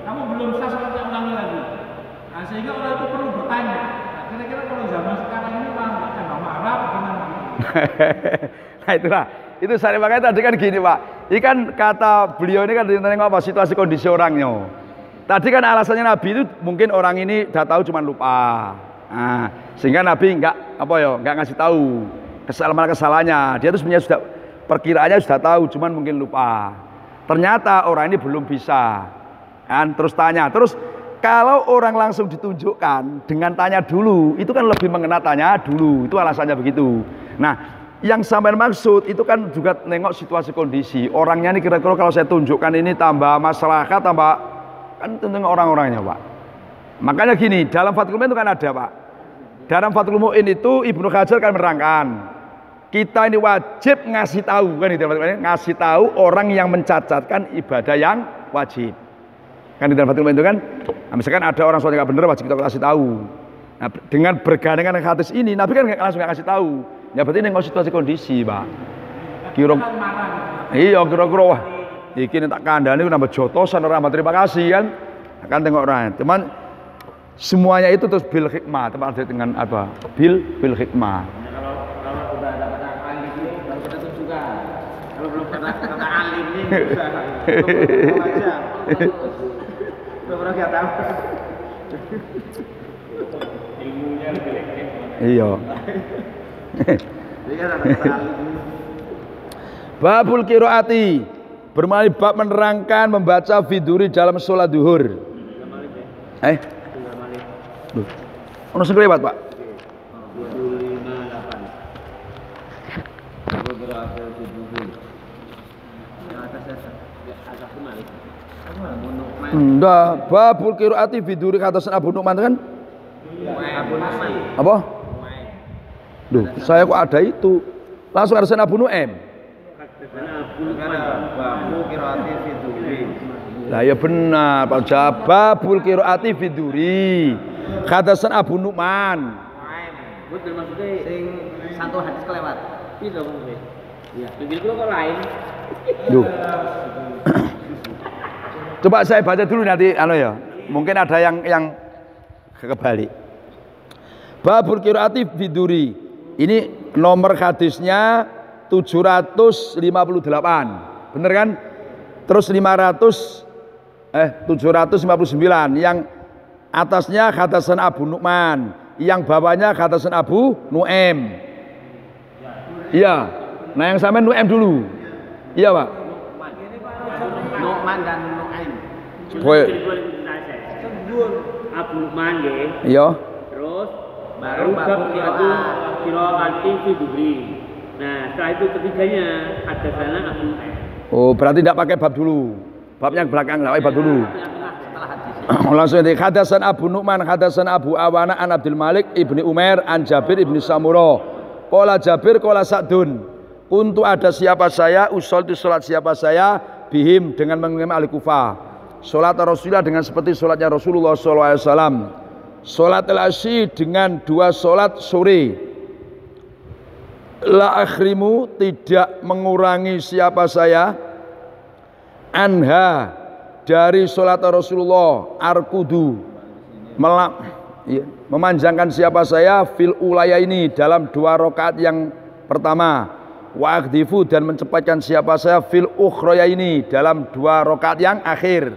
kamu belum sah sholatnya, ulangi lagi. Nah, sehingga orang itu perlu bertanya. Nah, kira-kira kalau zaman sekarang ini malah tambah marah apa gimana? Nah itulah. Itu saya makanya tadi kan gini Pak. Ini kan kata beliau ini kan tentang apa situasi kondisi orangnya. Tadi kan alasannya Nabi itu mungkin orang ini udah tahu cuma lupa. Nah, sehingga Nabi nggak ngasih tahu kesalahannya. Dia itu sebenarnya sudah perkiraannya sudah tahu, cuman mungkin lupa. Ternyata orang ini belum bisa. Kan terus tanya. Terus kalau orang langsung ditunjukkan dengan tanya dulu, itu kan lebih mengena tanya dulu. Itu alasannya begitu. Nah, yang sampai maksud itu kan juga nengok situasi kondisi orangnya ini kira-kira kalau saya tunjukkan ini tambah masyarakat tambah kan tentunya orang-orangnya Pak. Makanya gini dalam Fathul Mu'in itu kan ada Pak. Dalam Fathul Mu'in itu Ibnu Hajar kan menerangkan kita ini wajib ngasih tahu kan itu ngasih tahu orang yang mencacatkan ibadah yang wajib. Kan di dalam Fathul Mu'in itu kan nah, misalkan ada orang sholat nggak benar wajib kita kasih tahu. Nah, dengan bergandengan hadis ini Nabi kan langsung nggak kasih tahu. Ya berarti ini situasi kondisi, Pak. Iya, kira-kira wah, iki tak kandhane nambah jotosan ora terima kasih kan. Akan tengok orang. Cuman semuanya itu terus bil hikmah, tempat dengan apa? Bil hikmah. Kalau udah dapat akal gitu baru kita tunjukkan. Kalau belum kata alim nih belum aja. Belum pernah kita tahu. Ilmunya lebih. Iya. Babul qiraati bermali bab menerangkan membaca fiduri dalam sholat duhur. Ono sing lewat Pak. 258. Ndak babul qiraati fiduri kata Abu Nu'man kan? Apa? Duh, saya kok ada itu. Langsung harus Abu Nu'aim. Lah ya benar, Pak Babul qiraati fiduri. Hadasan Abu Nu'man. Betul maksudnya sing satu hadis kelewat. Iya maksudnya. Iya, begitu kok lain. Duh. Coba saya baca dulu nanti ya. Mungkin ada yang kebalik. Babul qiraati fiduri. Ini nomor hadisnya 758. Bener kan? Terus 759 yang atasnya hadasan Abu Nu'man, yang bawahnya hadasan Abu Nu'aim. Iya. Nah, yang sama Nu'aim dulu. Iya, Pak. Nu'man dan Nu'aim. Abu Nu'man nggih. Iya. Terus baru bab qiraati fiduri. Nah, setelah itu ketiganya ada sana Abu Nu'aim. Oh, berarti tidak pakai bab dulu. Babnya yang belakang enggak pakai bab dulu. Langsung di hadasan Abu Nu'man, hadasan Abu Awana an Abdul Malik ibni Umair an Jabir ibni Samurah. Qala Jabir qala Sa'dun. Untuk ada siapa saya, usul itu salat siapa saya bihim dengan mengimam ahli Kufah. Salat Rasulullah dengan seperti salatnya Rasulullah sallallahu alaihi wasallam. Salat al-asyi dengan 2 salat sore. La akhrimu tidak mengurangi siapa saya anha dari salat Rasulullah arkudu memanjangkan siapa saya fil ulaya ini dalam 2 rakaat yang pertama wa akhdifu dan mencepatkan siapa saya fil ukhraya ini dalam 2 rakaat yang akhir.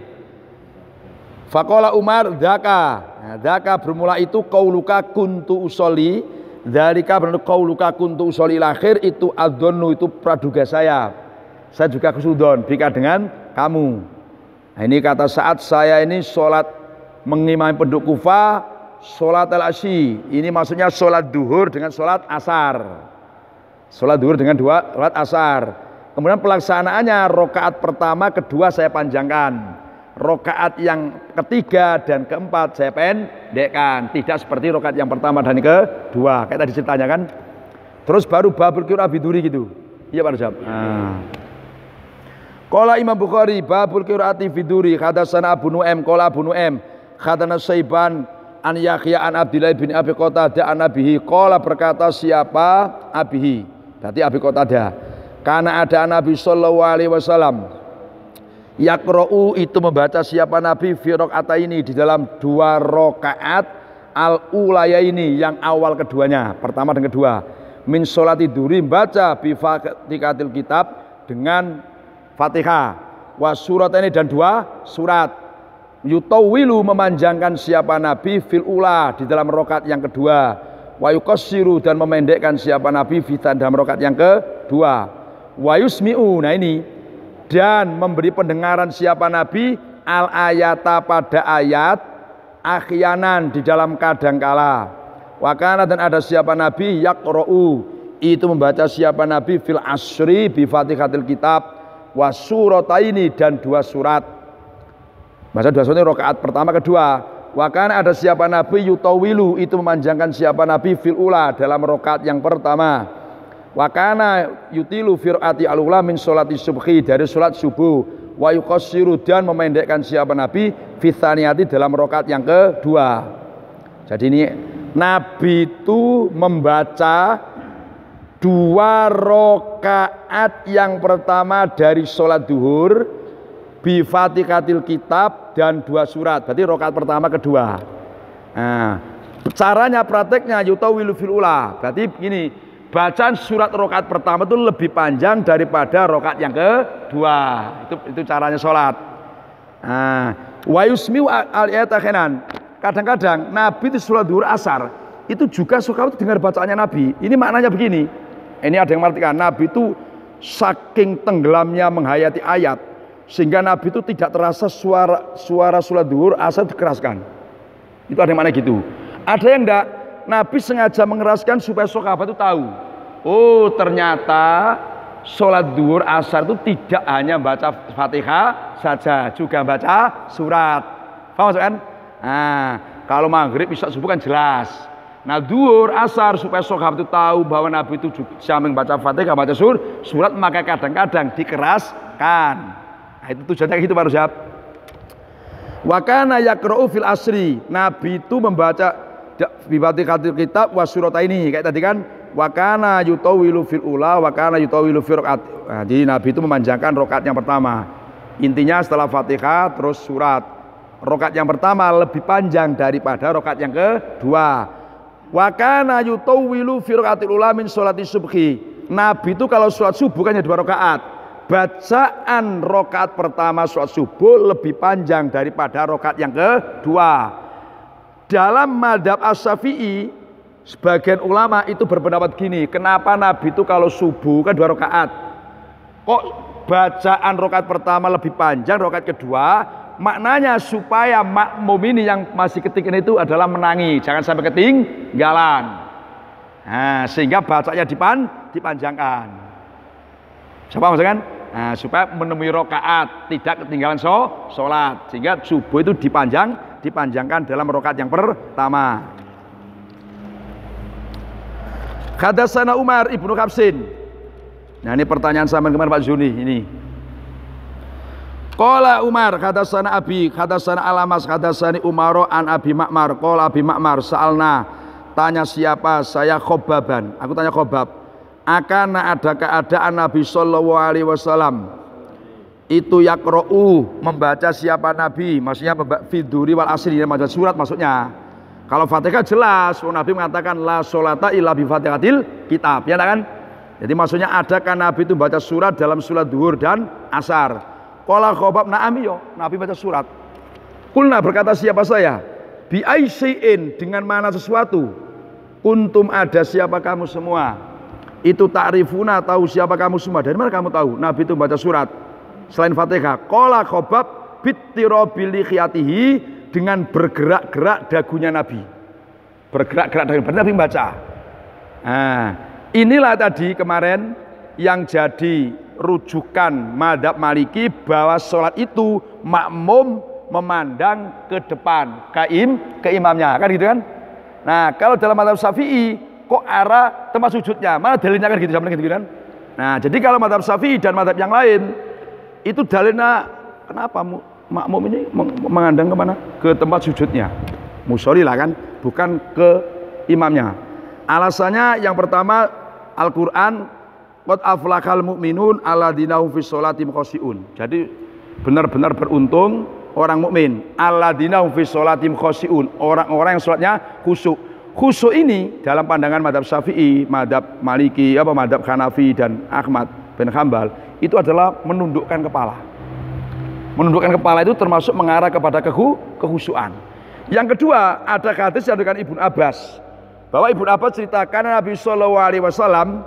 Faqala Umar dzaka. Nah, dzaka bermula itu qauluka kuntu usolli. Dzalika benar qauluka kuntu usolli akhir itu adzannu itu praduga saya. Saya juga kusudon bika dengan kamu. Nah, ini kata saat saya ini sholat mengimami penduduk Kufah sholat al-asyi. Ini maksudnya sholat duhur dengan sholat asar. Sholat duhur dengan sholat asar. Kemudian pelaksanaannya rokaat pertama kedua saya panjangkan. Rokaat yang ketiga dan keempat saya pendekkan. Tidak seperti rokaat yang pertama dan kedua. Kayak tadi ceritanya kan. Terus baru babul qiraah biduri gitu. Iya Pak Rajab. Qala Imam Bukhari babul qiraati biduri hadatsana Abu Nu'aim qala Abu Nu'aim hadana Saiban an Yahya an Abdillah bin Abi Qatadah an Abihi qala berkata siapa Abihi berarti Abi Qatadah karena ada Nabi sallallahu alaihi wasallam yaqra'u itu membaca siapa Nabi fi rakaataini di dalam 2 rakaat al-ulaya ini yang awal keduanya pertama dan kedua min sholati duri baca bi fatikatil kitab dengan Fatihah wa surat ini dan 2 surat yutawilu memanjangkan siapa Nabi fil ula di dalam rakaat yang kedua wa yuqassiru dan memendekkan siapa Nabi fi dalam rakaat yang kedua wa yusmi'u nah ini dan memberi pendengaran siapa Nabi al ayata pada ayat akhyanan di dalam kadangkala wa kana dan ada siapa Nabi yaqra'u itu membaca siapa Nabi fil asri bi fatihatil kitab wasurataini dan 2 surat. Baca 2 surat ini rakaat pertama kedua. Wakan ada siapa Nabi yutawilu itu memanjangkan siapa Nabi fil ula dalam rakaat yang pertama. Wakana yutilu fir'ati al-ula min sholati subhi dari sholat subuh. Wa yuqassiru dan memendekkan siapa Nabi fithaniyati dalam rakaat yang kedua. Jadi ini Nabi itu membaca 2 rakaat yang pertama dari sholat duhur bi fatikatil kitab dan 2 surat berarti rakaat pertama kedua. Nah, caranya prakteknya yutawilu fil ula berarti gini bacaan surat rakaat pertama itu lebih panjang daripada rakaat yang kedua itu caranya sholat. Nah, wa yusmi'u al-ayat akhiran kadang-kadang Nabi itu sholat duhur asar itu juga suka dengar bacaannya Nabi. Ini maknanya begini. Ini ada yang mengartikan Nabi itu saking tenggelamnya menghayati ayat sehingga Nabi itu tidak terasa suara sholat duhur asar dikeraskan. Itu ada yang mana gitu. Ada yang enggak Nabi sengaja mengeraskan supaya sahabat itu tahu. Oh ternyata sholat duhur asar itu tidak hanya baca Fatihah saja, juga baca surat. Paham kan? Nah, kalau maghrib isya subuh kan jelas. Nah duhur asar supaya sahabat itu tahu bahwa Nabi itu sambil baca Fatihah baca surat maka kadang-kadang dikeraskan. Nah, itu tujuannya gitu Pak Rujab. Wa kana yaqra'u fil asri Nabi itu membaca bi Fatihahil kitab wa surataini kayak tadi kan wa kana yutawilu fil ula wa kana yutawilu fil rakaat. Nah, jadi Nabi itu memanjangkan rakaat yang pertama. Intinya setelah Fatihah terus surat. Rakaat yang pertama lebih panjang daripada rakaat yang kedua. Wa kana yutawilu fi rakaatil ula min sholati subhi. Nabi itu kalau sholat subuh kan 2 rakaat. Bacaan rakaat pertama sholat subuh lebih panjang daripada rakaat yang kedua. Dalam madhab As-Syafi'i sebagian ulama itu berpendapat gini, kenapa Nabi itu kalau subuh kan 2 rakaat? Kok bacaan rakaat pertama lebih panjang rakaat kedua? Maknanya supaya makmum ini yang masih ketinggalan itu adalah menangi, jangan sampai ketinggalan. Nah, sehingga bacanya dipanjangkan. Siapa maksudnya? Nah, supaya menemui rakaat, tidak ketinggalan sholat. Sehingga subuh itu dipanjangkan dalam rakaat yang pertama. Hadatsana Umar ibnu Hafsin. Nah, ini pertanyaan sama kemarin Pak Zuni ini. Qala Umar hadatsana Abi hadatsana Alamas hadatsani Umaro an Abi Ma'mar qala Abi Ma'mar sa'alna tanya siapa saya Khobaban aku tanya Khobab akana ada keadaan Nabi sallallahu alaihi wasallam itu yaqra'u membaca siapa Nabi maksudnya fiduri wal asri membaca surat maksudnya kalau Fatihah jelas Nabi mengatakan la sholata illa bi fatihatil kitab ya kan jadi maksudnya adakah Nabi itu baca surat dalam sholat duhur dan asar. Qala Khobab na'am yo, Nabi baca surat. Kulna berkata siapa saya? Bi aisyin dengan mana sesuatu? Kuntum ada siapa kamu semua? Itu ta'rifuna tahu siapa kamu semua. Dari mana kamu tahu? Nabi itu baca surat selain Fatihah. Qala Khobab bittirabi likhiyatihi dengan bergerak-gerak dagunya Nabi. Bergerak-gerak dagunya Nabi membaca. Nah, inilah tadi kemarin yang jadi rujukan mazhab Maliki bahwa sholat itu makmum memandang ke depan ke imamnya, kan gitu kan? Nah, kalau dalam mazhab Syafi'i kok arah tempat sujudnya? Mana dalilnya kan gitu, gitu kan? Nah, jadi kalau mazhab Syafi'i dan mazhab yang lain itu dalilnya kenapa makmum ini menghadang kemana? Ke tempat sujudnya. Musholli lah kan, bukan ke imamnya. Alasannya yang pertama Al-Qur'an qad aflahal mu'minun alladzina hum fis sholatihim khashi'un. Jadi benar-benar beruntung orang mukmin. Alladzina hum fis sholatihim khashi'un, orang-orang yang sholatnya khusyuk. Khusyuk ini dalam pandangan mazhab Syafi'i, mazhab Maliki, mazhab Hanafi dan Ahmad bin Hambal itu adalah menundukkan kepala. Menundukkan kepala itu termasuk mengarah kepada kekhusyuan. Yang kedua, ada hadis yang dengan Ibnu Abbas bahwa Ibnu Abbas ceritakan Nabi sallallahu alaihi wasallam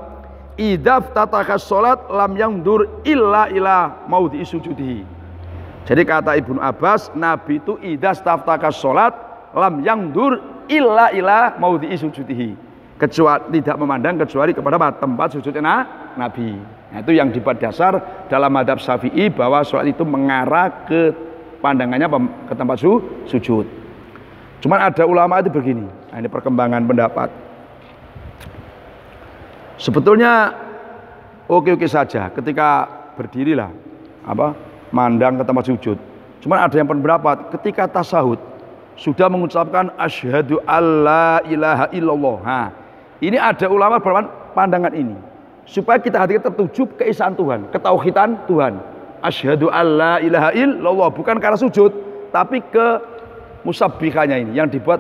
idza ftataha sholat lam yandur illa ila maudhi'i sujudihi. Jadi kata Ibnu Abbas, Nabi itu idza ftataha sholat lam yandur illa ila maudhi'i sujudihi. Kecuali tidak memandang kecuali kepada tempat sujudnya Nabi. Nah, itu yang dibuat dasar dalam mazhab Syafi'i bahwa sholat itu mengarah ke pandangannya ke tempat sujud. Cuman ada ulama itu begini. Nah, ini perkembangan pendapat. Sebetulnya oke-oke saja ketika berdirilah mandang ke tempat sujud. Cuman ada yang pendapat ketika tasahud sudah mengucapkan asyhadu alla ilaha illallah. Nah, ini ada ulama pandangan ini supaya kita hati tertuju keesaan Tuhan, ketauhidan Tuhan. Asyhadu alla ilaha illallah bukan karena sujud, tapi ke musabbihannya ini yang dibuat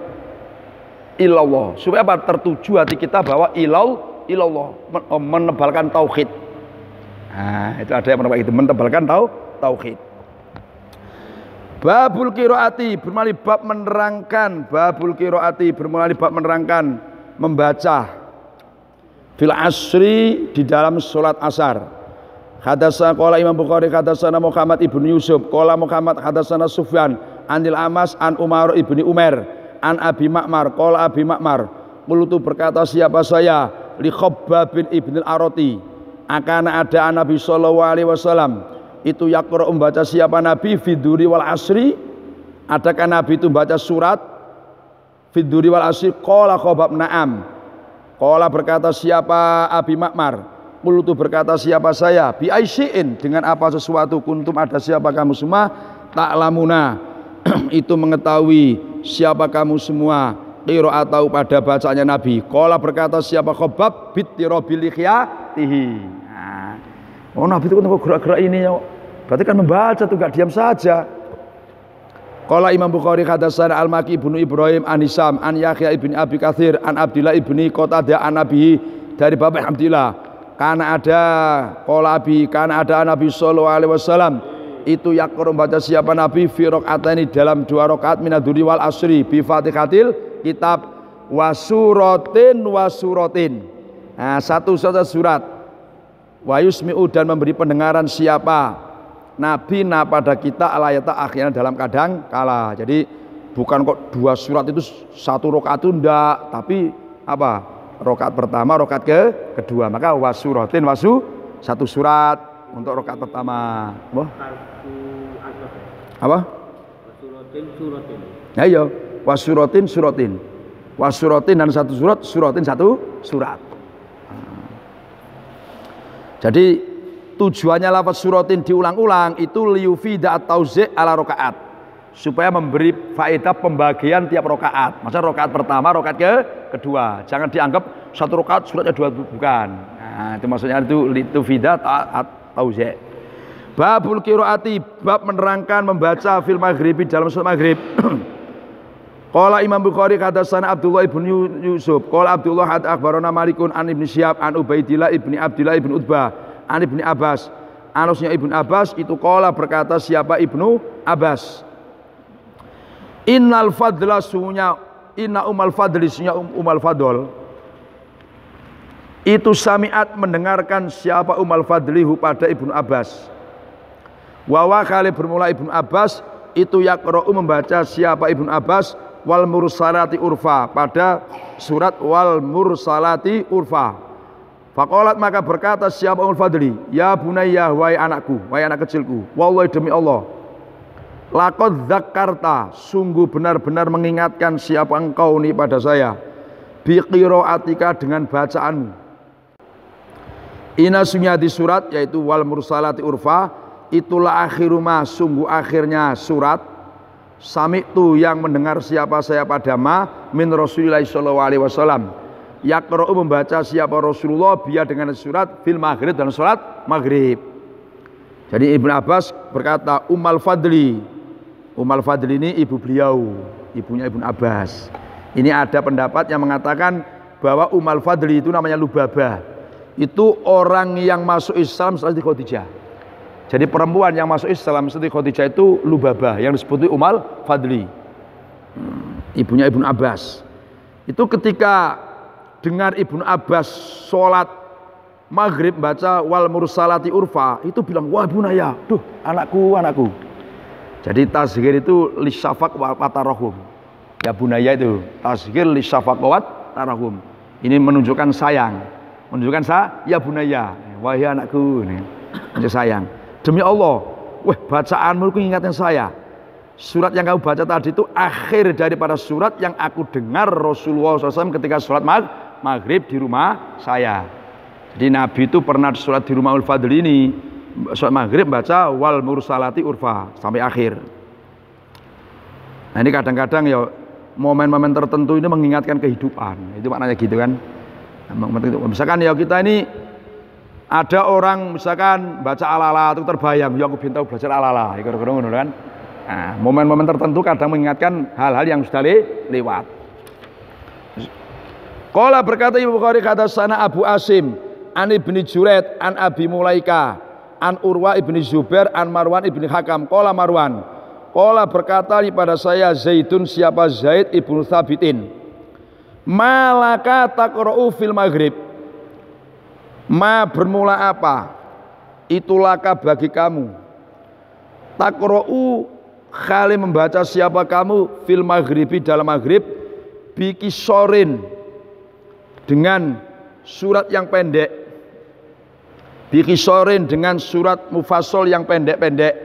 illallah supaya tertuju hati kita bahwa ilallah menebalkan tauhid. Nah, itu ada yang menebal itu menebalkan tauhid. Babul qiraati bermula bab menerangkan membaca fil asri di dalam salat asar. Hadatsana qala Imam Bukhari hadatsana Muhammad ibnu Yusuf qala Muhammad hadatsana Sufyan anil Amas an Umar ibni Umar an Abi Ma'mar qala Abi Ma'mar qultu berkata siapa saya li Khabbab bin Ibnul Arati akan ada Nabi sallallahu alaihi wasallam itu yaqra membaca siapa Nabi fiduri wal asri, adakah Nabi itu baca surat fiduri wal asri? Qala Khabbab na'am. Qala berkata siapa Abi Ma'mar, qultu berkata siapa saya bi aisyin dengan apa sesuatu kuntum ada siapa kamu semua ta'lamuna itu mengetahui siapa kamu semua qira'atau pada bacanya Nabi. Qala berkata siapa Khabbab bittirabi likhiyatihi. Nah, oh Nabi itu kan gerak-gerak ini ya. Berarti kan membaca tuh gak diam saja. Qala Imam Bukhari hadatsana Al-Maki ibnu Ibrahim an Hisam an Yahya ibni Abi Katsir an Abdillah ibni Qatadah an Nabi dari Bapak Abdillah karena ada Nabi sallallahu alaihi wasallam itu yaqra membaca siapa Nabi fi rakaataini dalam 2 rakaat minaduri wal asri bi Fatihatil kitab wasuratin. Nah, satu surat wa yusmi'u dan memberi pendengaran siapa Nabi pada kita alayata akhirnya dalam kadang kala. Jadi bukan kok 2 surat itu 1 rakaat itu enggak, tapi rakaat pertama, rakaat kedua. Maka wasuratin 1 surat untuk rakaat pertama. Suratin. Ya iya, wasuratin. Wasuratin dan 1 surat, suratin 1 surat. Jadi tujuannya lafaz suratin diulang-ulang itu liyufida at-tauzi' ala rakaat, supaya memberi faedah pembagian tiap rakaat. Maksudnya rakaat pertama, rakaat kedua. Jangan dianggap 1 rakaat suratnya 2, bukan. Nah, itu maksudnya itu liyufida at-tauzi'. Babul qiraati bab menerangkan membaca fil maghribi dalam salat maghrib. Qala Imam Bukhari hadatsana Abdullah ibn Yusuf qala Abdullah akhbarana Malikun an Ibnu Syihab an Ubaidillah ibni Abdillah ibn Utbah an Ibnu Abbas. Anusnya Ibnu Abbas itu qala berkata siapa Ibnu Abbas Innal fadla sunya inna umal fadli sunya umal fadl itu sami'at mendengarkan siapa umal fadli pada Ibnu Abbas. Wawa kali bermula Ibnu Abbas itu yaqra'u membaca siapa Ibnu Abbas wal mursalati urfa pada surat wal mursalati urfa. Faqalat maka berkata siapa Ummul Fadli, ya bunayya wahai anakku, wahai anak kecilku, wallahi demi Allah, laqad dzakarta sungguh benar-benar mengingatkan siapa engkau nih pada saya, bi qiraatika dengan bacaanmu. Ina sunyati surat yaitu wal mursalati urfa, itulah akhiruma sungguh akhirnya surat sami'tu yang mendengar siapa saya pada min Rasulillah sallallahu alaihi wasallam. Yaqra'u membaca siapa Rasulullah biar dengan surat fil maghrib dan surat maghrib. Jadi Ibnu Abbas berkata Ummul Fadli. Ummul Fadli ini ibu beliau, ibunya Ibnu Abbas. Ini ada pendapat yang mengatakan bahwa Ummul Fadli itu namanya Lubabah. Itu orang yang masuk Islam setelah Siti Khadijah. Jadi perempuan yang masuk Islam setelah Khadijah itu Lubabah yang disebut Ummul Fadli. Ibunya Ibnu Abbas. Itu ketika dengar Ibnu Abbas sholat maghrib baca wal mursalati urfa, itu bilang wah bunaya, duh anakku anakku. Jadi tasghir itu lisyafaq wa tarahum. Ya bunaya itu tasghir lisyafaq wa tarahum. Ini menunjukkan sayang, menunjukkan ya bunaya, wahai anakku ini sayang. Demi Allah, wah bacaanmu itu ingatkan saya. Surat yang kamu baca tadi itu akhir daripada surat yang aku dengar Rasulullah SAW ketika sholat maghrib di rumah saya. Jadi Nabi itu pernah sholat di rumah Ummul Fadli ini, sholat maghrib baca wal mursalati urfa sampai akhir. Nah ini kadang-kadang ya momen-momen tertentu ini mengingatkan kehidupan. Itu maknanya gitu kan. Misalkan ya kita ini ada orang misalkan baca alala itu terbayang, ya aku bintau belajar alala, kan. Nah, momen-momen tertentu kadang mengingatkan hal-hal yang sudah lewat. Qala berkata Imam Bukhari kata sana Abu Asim an ibni Juraid an Abi Mulaika an Urwa ibni Zubair an Marwan ibni Hakam. Qala Marwan, qala berkata kepada saya Zaidun siapa Zaid ibnu Thabitin, malaka taqra'u fil maghrib, ma bermula apa itulah bagi kamu, taqra'u khali membaca siapa kamu fil maghribi dalam maghrib bikisorin dengan surat yang pendek, bikisorin dengan surat mufassal yang pendek-pendek,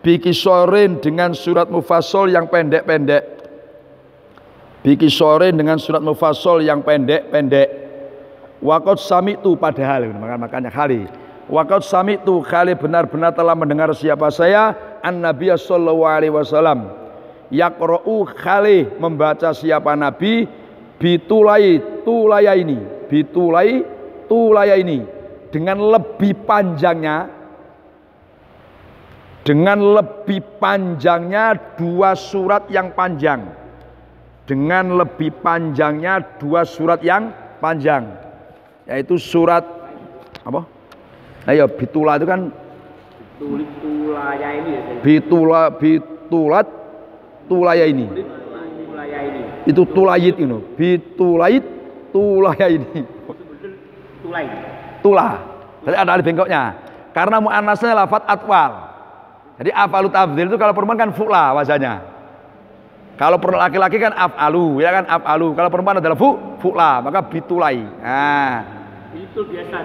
bikisorin dengan surat mufassal yang pendek-pendek, bikisorin dengan surat mufassal yang pendek-pendek. Waqad sami'tu padahal makanya kali waqad sami'tu kali benar-benar telah mendengar siapa saya an-nabiy sallallahu alaihi wasallam yaqra'u kali membaca siapa Nabi bitulai ini dengan lebih panjangnya dua surat yang panjang, dengan lebih panjangnya dua surat yang panjang, yaitu surat apa? Ayo bitula itu kan tulaya ini ya. Tulaya ini. Itu tulayit ini. Bitulayit tulaya ini. Tula. Jadi ada alif bengkoknya. Karena muannasnya lafadz atwal. Jadi afalu tafdhil itu kalau perempuan kan fu'la wajahnya. Kalau laki-laki kan af'alu, ya kan af'alu. Kalau perempuan adalah fu'la, maka bitulai. Nah. Itu biasa.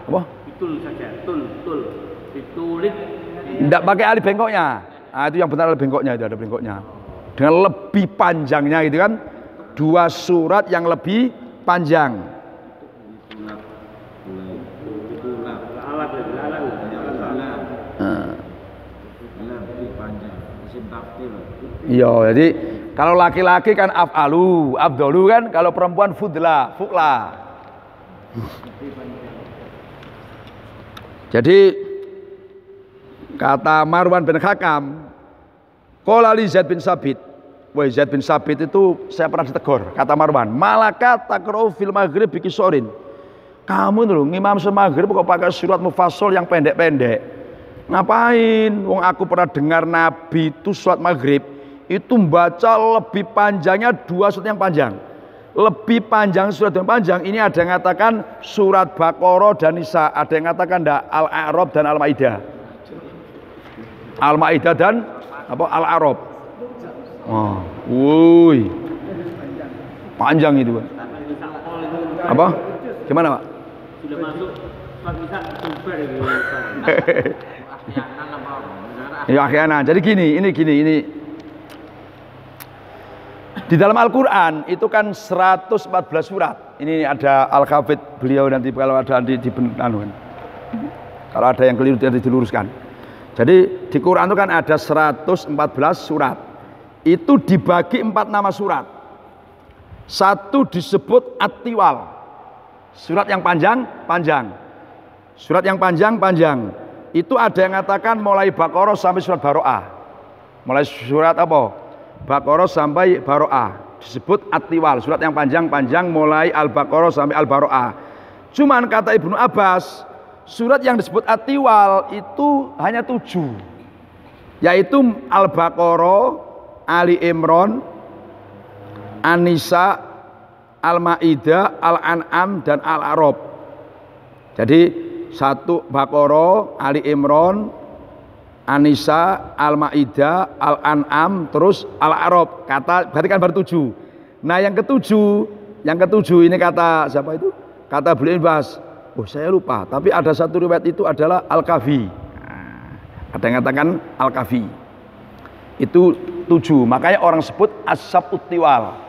Apa? Bitul saja. Tul. Bitulit. Tidak pakai alif bengkoknya. Nah, itu yang benar alif bengkoknya, itu ada bengkoknya. Dengan lebih panjangnya gitu kan. Dua surat yang lebih panjang. Iya, jadi kalau laki-laki kan af'alu, afdolu kan, kalau perempuan fu'la. Jadi kata Marwan bin Hakam, qala li Zaid bin Sabit. Wah, Zaid bin Sabit itu saya pernah ditegur, kata Marwan, malaka taqra'u fil maghrib bikisorin. Kamu tuh ngimam semaghrib kok pakai surat mufassal yang pendek-pendek. Ngapain? Wong aku pernah dengar Nabi itu surat maghrib itu membaca lebih panjangnya dua surat yang panjang. Lebih panjang surat yang panjang ini ada yang mengatakan surat Baqarah dan Nisa, ada yang mengatakan Al-A'raf dan Al-Maidah. Al-Maidah dan apa Al-A'raf. Wah, wuih. Panjang itu, Pak. Apa? Gimana, Pak? Sudah masuk Pak bisa super ini. Ya akhirnya. Jadi ini. Di dalam Al-Qur'an itu kan 114 surat. Ini ada Al-Hafidz beliau nanti kalau ada di kalau ada yang keliru nanti diluruskan. Jadi di Quran itu kan ada 114 surat. Itu dibagi 4 nama surat. Satu disebut At-Tiwal. Surat yang panjang. Surat yang panjang. Itu ada yang mengatakan mulai Baqarah sampai surat Baro'ah. Mulai surat apa? Baqarah sampai Baro'ah. Disebut At-Tiwal. Surat yang panjang mulai Al-Baqarah sampai Al-Baro'ah. Cuman kata Ibnu Abbas, surat yang disebut At-Tiwal itu hanya 7. Yaitu Al-Baqarah, Ali Imran, An-Nisa, Al-Maidah, Al-An'am dan Al-A'raf. Jadi satu Baqarah, Ali Imran, An-Nisa, Al-Maidah, Al-An'am, terus Al-A'raf. Berarti kan baru 7. Nah, yang ketujuh ini kata siapa itu? Kata beliau Bas. Oh, saya lupa, tapi ada satu riwayat itu adalah Al-Kahfi. Ada yang mengatakan Al-Kahfi. Itu 7. Makanya orang sebut As-Sab'ut Tiwal.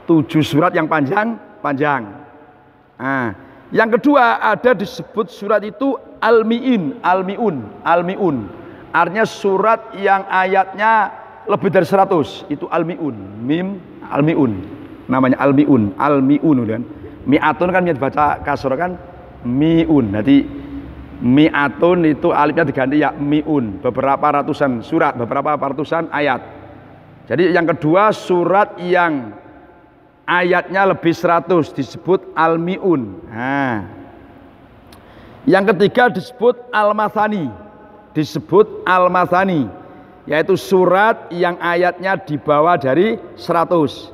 7 surat yang panjang. Nah, yang kedua ada disebut surat itu Al-Mi'un. Artinya surat yang ayatnya lebih dari 100. Itu Al-Mi'un. Al-Mi'un. Namanya Al-Mi'un kan. Mi'atun kan dibaca kasroh kan mi'un. Nanti mi'atun itu alifnya diganti ya mi'un. Beberapa ratusan surat, beberapa ratusan ayat. Jadi yang kedua surat yang ayatnya lebih 100 disebut Al-Mi'un. Nah, yang ketiga disebut Al-Mathani. Yaitu surat yang ayatnya di bawah dari 100.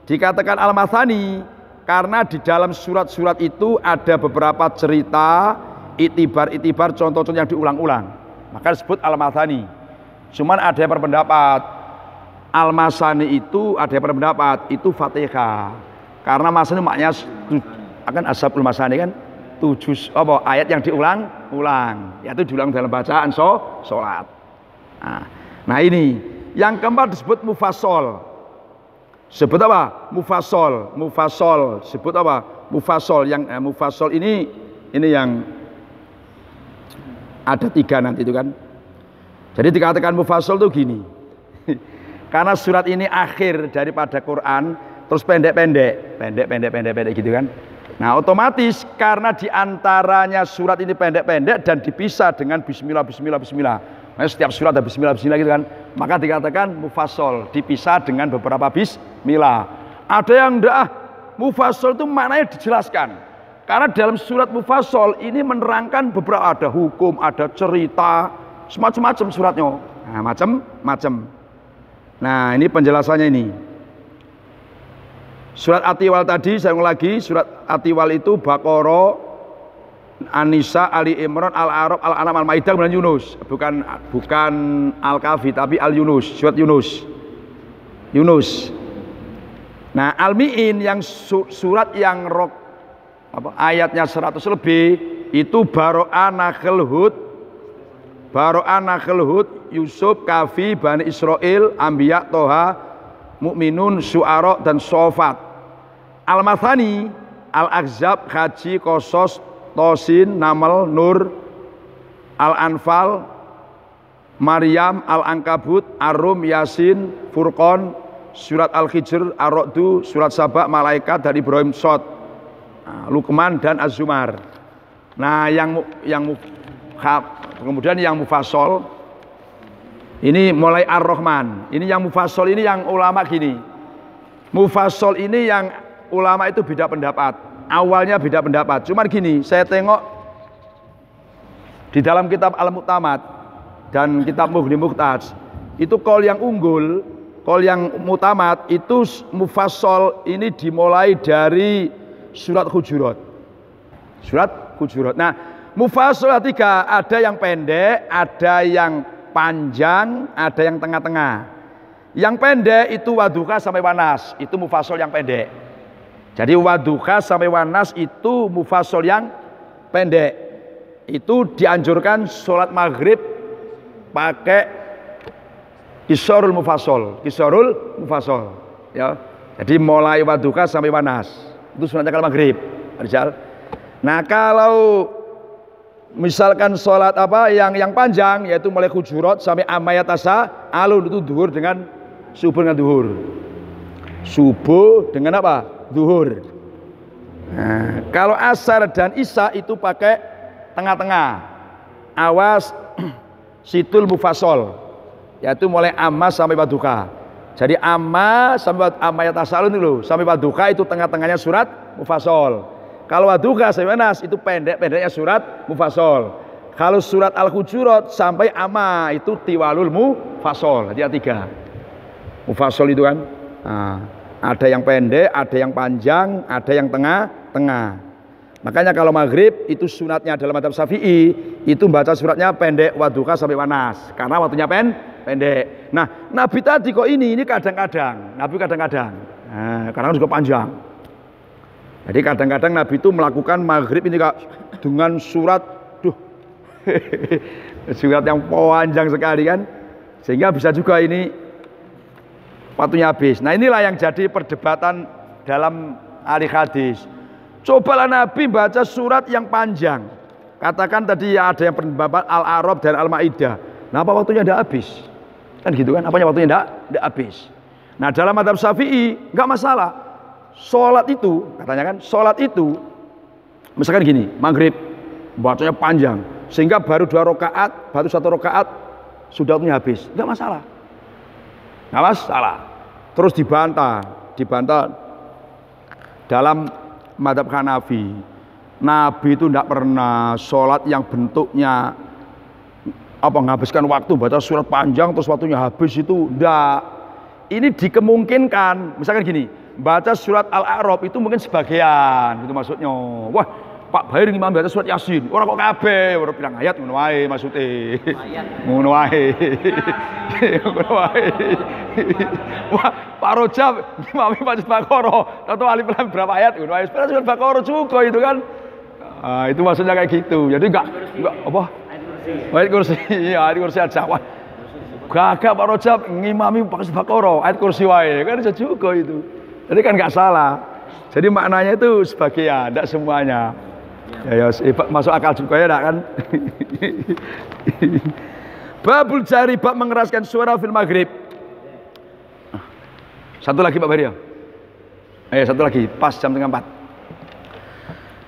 Dikatakan Al-Mathani karena di dalam surat-surat itu ada beberapa cerita, itibar contoh-contoh yang diulang-ulang. Maka disebut Al-Mathani. Cuman ada yang berpendapat Al-Masani itu itu Fatihah. Karena Masani maknanya akan Ashabul Masani kan 7 ayat yang diulang-ulang. Yaitu diulang dalam bacaan sholat. Nah ini yang keempat disebut Mufassal. Sebut apa? Mufassal. Sebut apa? Mufassal. Yang Mufassal ini yang ada 3 nanti itu kan. Jadi dikatakan Mufassal itu gini. Karena surat ini akhir daripada Quran, terus pendek-pendek gitu kan. Nah, otomatis karena diantaranya surat ini pendek-pendek dan dipisah dengan Bismillah. Nah, setiap surat ada Bismillah gitu kan. Maka dikatakan Mufassal, dipisah dengan beberapa Bismillah. Ada yang enggak, Mufassal itu maknanya dijelaskan. Karena dalam surat Mufassal ini menerangkan beberapa, ada hukum, ada cerita, semacam-macam suratnya. Nah, macam-macam. Nah, ini penjelasannya ini. Surat At-Tiwal tadi saya ulang lagi, surat At-Tiwal itu Baqarah, An-Nisa, Ali Imran, Al-A'raf, Al-An'am, Al-Maidah dan Yunus. Bukan Al-Kahfi tapi Al-Yunus, surat Yunus. Nah, Al-Mi'in yang surat yang ayatnya 100 lebih itu Baro'ah, Nahl, Hud, Yusuf, Kahfi, Bani Israil, Anbiya, Toha, Mukminun, Syu'ara dan Shofat. Al-Mathani, Al-Ahzab, Haji, Qasas, Tosin, Naml, Nur, Al-Anfal, Maryam, Al-Ankabut, Ar-Rum, Yasin, Furqan, surat Al-Hijr, Ar-Ra'du, surat Saba, Malaikat dan Ibrahim, Shad, Luqman dan Az-Zumar. Nah, kemudian yang Mufassal ini mulai Ar-Rahman. Ini yang Mufassal ini yang ulama gini. Mufassal ini yang ulama itu beda pendapat. Awalnya beda pendapat. Cuman gini, saya tengok di dalam kitab Al-Mu'tamad dan kitab Mughni Muhtaj, itu qaul yang unggul Kalau yang mutamat itu mufassal ini dimulai dari surat Hujurat. Surat Hujurat. Nah, mufassal tiga, ada yang pendek, ada yang panjang, ada yang tengah-tengah. Yang pendek itu Wadduha sampai Wanas, itu mufassal yang pendek. Jadi Wadduha sampai Wanas itu mufassal yang pendek. Itu dianjurkan sholat maghrib pakai Qisarul mufassal, ya. Jadi mulai Wadduha sampai Wanas. Itu sunatnya kalau maghrib. Nah, kalau misalkan sholat yang panjang, yaitu mulai Hujurat sampai Amayatasa alun, itu duhur dengan subuh dengan duhur. Subuh dengan apa? Duhur. Nah, kalau asar dan isya itu pakai tengah-tengah. Awas situl mufassal, yaitu mulai amma sampai Wadduha. Jadi amma sampai Amayatasa alun dulu, sampai Wadduha itu tengah-tengahnya surat mufassal. Kalau Wadduha sampai Wanas itu pendek-pendeknya surat mufassal. Kalau surat Al-Hujurat sampai amma itu tiwalul mufassal. Jadi ada tiga mufassal itu kan. Nah, ada yang pendek, ada yang panjang, ada yang tengah-tengah. Makanya kalau maghrib itu sunatnya dalam mazhab Syafi'i itu baca suratnya pendek Wadduha sampai Wanas karena waktunya pendek. Nah, Nabi tadi kok ini kadang-kadang, Nabi kadang-kadang. Nah, kadang juga panjang. Jadi kadang-kadang Nabi itu melakukan maghrib ini Kak dengan surat surat yang panjang sekali kan, sehingga bisa juga ini waktunya habis. Nah, inilah yang jadi perdebatan dalam ahli hadis. Cobalah Nabi baca surat yang panjang. Katakan tadi ya ada yang pendapat Al-A'raf dan Al-Maidah. Nah, apa waktunya tidak habis? Kan gitu kan? Apanya waktunya tidak habis? Nah, dalam mazhab Syafi'i nggak masalah. Sholat itu, katanya kan, sholat itu misalkan gini, maghrib bacanya panjang sehingga baru 2 rakaat, baru 1 rakaat sudah waktunya habis, nggak masalah, nggak masalah. Terus dibantah dalam mazhab Hanafi. Nabi itu tidak pernah sholat yang bentuknya menghabiskan waktu baca surat panjang terus waktunya habis, itu enggak. Ini dikemungkinkan, misalkan gini, baca surat Al-A'raf itu mungkin sebagian, itu maksudnya. Wah, Pak Bair imam baca surat Yasin, orang kok kabeh, orang bilang ayat ngono wae maksudnya. Ngono wae. Ngono wae. Wah, Pak Rojab imam baca Baqarah, tahu alif lam berapa ayat ngono wae. Surat Baqarah juga itu kan. Nah, itu maksudnya kayak gitu. Jadi enggak apa? Ayat kursi. Iya, ayat kursi aja. Wah, gagak Pak Rojab ngimami pakai Baqarah, ayat kursi wae. Kan bisa juga itu. Jadi kan nggak salah. Jadi maknanya itu sebagian, tidak semuanya. Ya, masuk akal juga ya, kan? Babul jari, bab mengeraskan suara fil maghrib. Satu lagi Pak Baria. Satu lagi, pas jam 3:30.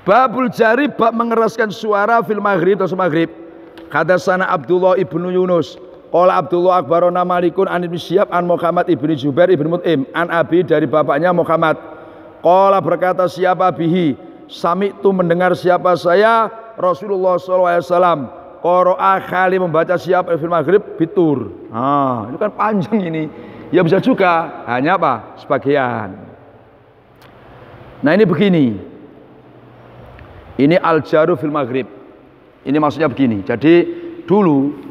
Babul jari, bab mengeraskan suara fil maghrib atau maghrib. Hadatsana Abdullah ibnu Yunus. Qala Abdullah akbarona Malikun an Ibnu Syihab an Muhammad ibnu Jubair ibnu Mut'im an Abi dari bapaknya Muhammad. Qala berkata siapa bihi, sami'tu mendengar siapa saya Rasulullah SAW. Qara'a khali membaca siapa fil maghrib bitur. Nah, itu kan panjang ini. Ya bisa juga, hanya apa? Sebagian. Nah, ini begini. Ini al-jaru fil maghrib. Ini maksudnya begini. Jadi dulu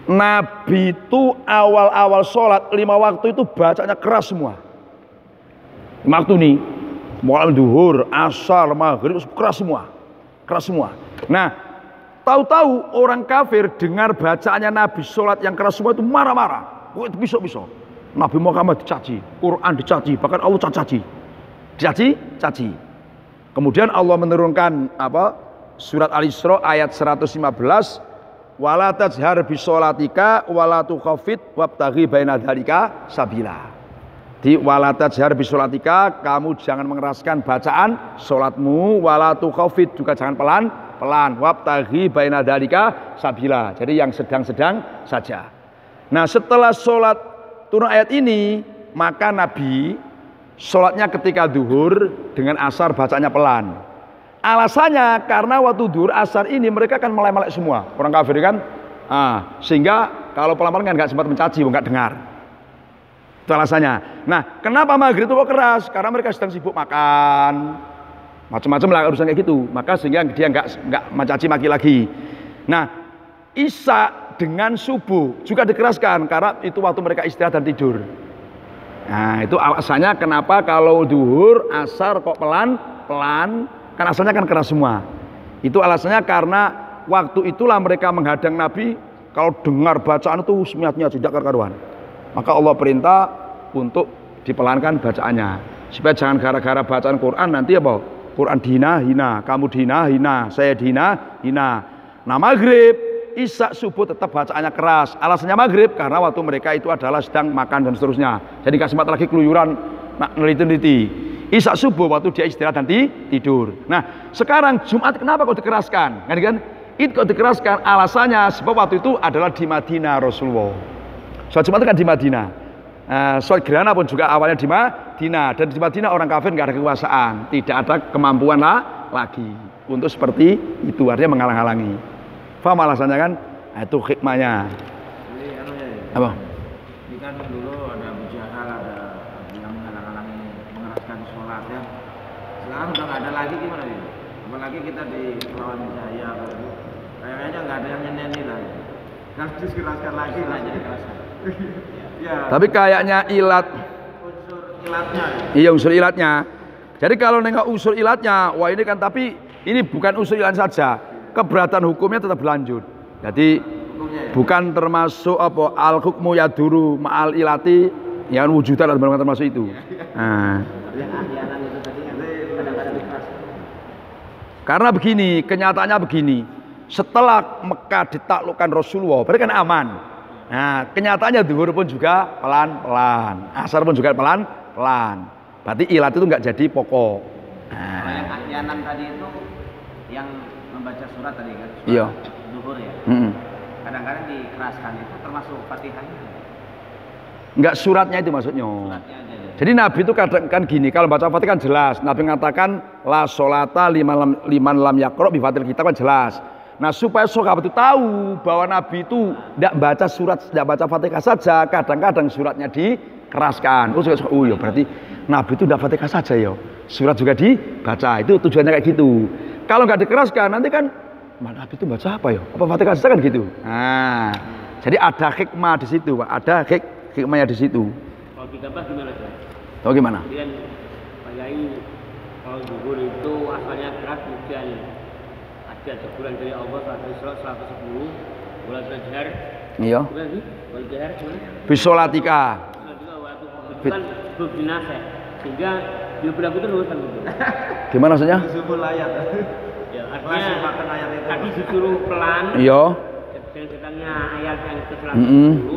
Nabi itu awal-awal sholat 5 waktu itu bacanya keras semua. Waktu nih, mulai duhur, asar, maghrib keras semua, keras semua. Nah, tahu-tahu orang kafir dengar bacaannya Nabi sholat yang keras semua itu marah-marah. Oh, itu bisa. Nabi Muhammad dicaci, Quran dicaci, bahkan Allah caci, caci. Kemudian Allah menurunkan surat Al-Isra ayat 115. Wala tajhar bi sholatika wala tukhafit wabtaghi baina dzalika sabila. Di wala tajhar bi sholatika, kamu jangan mengeraskan bacaan salatmu, wala tukhafit juga jangan pelan-pelan, wabtaghi baina dzalika sabila. Jadi yang sedang-sedang saja. Nah, setelah sholat turun ayat ini, maka Nabi sholatnya ketika duhur dengan asar bacanya pelan. Alasannya karena waktu duhur asar ini mereka kan melek-melek semua, orang kafir kan, sehingga kalau pelan-pelan kan nggak sempat mencaci, nggak dengar. Itu alasannya. Nah, kenapa maghrib itu kok keras? Karena mereka sedang sibuk makan, macam-macam lah urusan kayak gitu. Maka sehingga dia nggak mencaci maki lagi. Nah, isya dengan subuh juga dikeraskan karena itu waktu mereka istirahat dan tidur. Nah, itu alasannya kenapa kalau duhur, asar kok pelan-pelan, kan asalnya kan keras semua. Itu alasannya karena waktu itulah mereka menghadang Nabi. Kalau dengar bacaan itu semuanya tidak karuan. Maka Allah perintah untuk dipelankan bacaannya. Supaya jangan gara-gara bacaan Quran nanti apa? Quran hina, kamu hina, saya hina. Nah, maghrib, isya, subuh tetap bacaannya keras. Alasannya maghrib karena waktu mereka itu adalah sedang makan dan seterusnya. Jadi gak sempat lagi keluyuran neliti-neliti. Isya subuh waktu dia istirahat dan tidur. Nah, sekarang Jumat kenapa kok dikeraskan? Kan? Itu kok dikeraskan alasannya sebab waktu itu adalah di Madinah Rasulullah. Sholat Jumat kan di Madinah. Sholat gerhana pun juga awalnya di Madinah. Dan di Madinah orang kafir nggak ada kekuasaan, tidak ada kemampuan lagi untuk seperti itu, artinya menghalang-halangi. Faham alasannya kan? Nah, itu hikmahnya. Jadi Apa? ini kan dulu ada Abu Jahal, ada yang menghalang-halangi mengeraskan sholat ya. Sekarang udah nggak ada lagi, gimana nih? Apalagi kita di Kepulauan Jaya, kayaknya nggak ada yang nyeneni lagi. Harus dikeraskan lagi lah, jadi keraskan. Ya. Tapi kayaknya unsur ilatnya. Iya, unsur ilatnya. Jadi kalau nengok unsur ilatnya, wah ini kan, tapi ini bukan unsur ilat saja. Keberatan hukumnya tetap berlanjut. Jadi bukan termasuk apa al hukmu yaduru ma'al ilati yang wujudan atau bukan termasuk itu. Nah. Karena begini, kenyataannya begini. Setelah Mekah ditaklukkan Rasulullah, berarti kan aman. Nah, kenyataannya duhur pun juga pelan-pelan, asar pun juga pelan-pelan. Berarti ilat itu nggak jadi pokok. Kalau yang ahyanan tadi itu yang membaca surat tadi kan, surat iya. Duhur ya. Kadang-kadang dikeraskan itu termasuk Fatihahnya. Enggak, suratnya itu maksudnya. Suratnya aja. Jadi Nabi itu kadang kan gini, kalau baca Fatihah kan jelas. Nabi mengatakan la sholata liman lam yaqra bi Fatihil kitab kan jelas. Nah, supaya sahabat itu tahu bahwa Nabi itu tidak baca surat, tidak baca Fatihah saja, kadang-kadang suratnya dikeraskan. Oh ya, berarti Nabi itu tidak Fatihah saja ya, surat juga dibaca. Itu tujuannya kayak gitu. Kalau nggak dikeraskan nanti kan Nabi itu baca apa ya? Apa Fatihah saja kan gitu. Nah, jadi ada hikmah di situ, Pak. Ada hikmahnya di situ. Kalau ditambah gimana sih? Tahu gimana? Kemudian Pak Yai, kalau duhur itu asalnya keras, kemudian ada teguran dari Allah saat Isra 110 bulan Najjar. Iya. Bukan sih? Bulan Najjar gimana? Bisolatika. Bisolatika waktu itu kan berbinasa, sehingga dia berlaku terus kan gitu. Gimana maksudnya? Disebut ayat. Ya, artinya tadi disuruh pelan. Iya. Sedangnya ayat yang ke-110,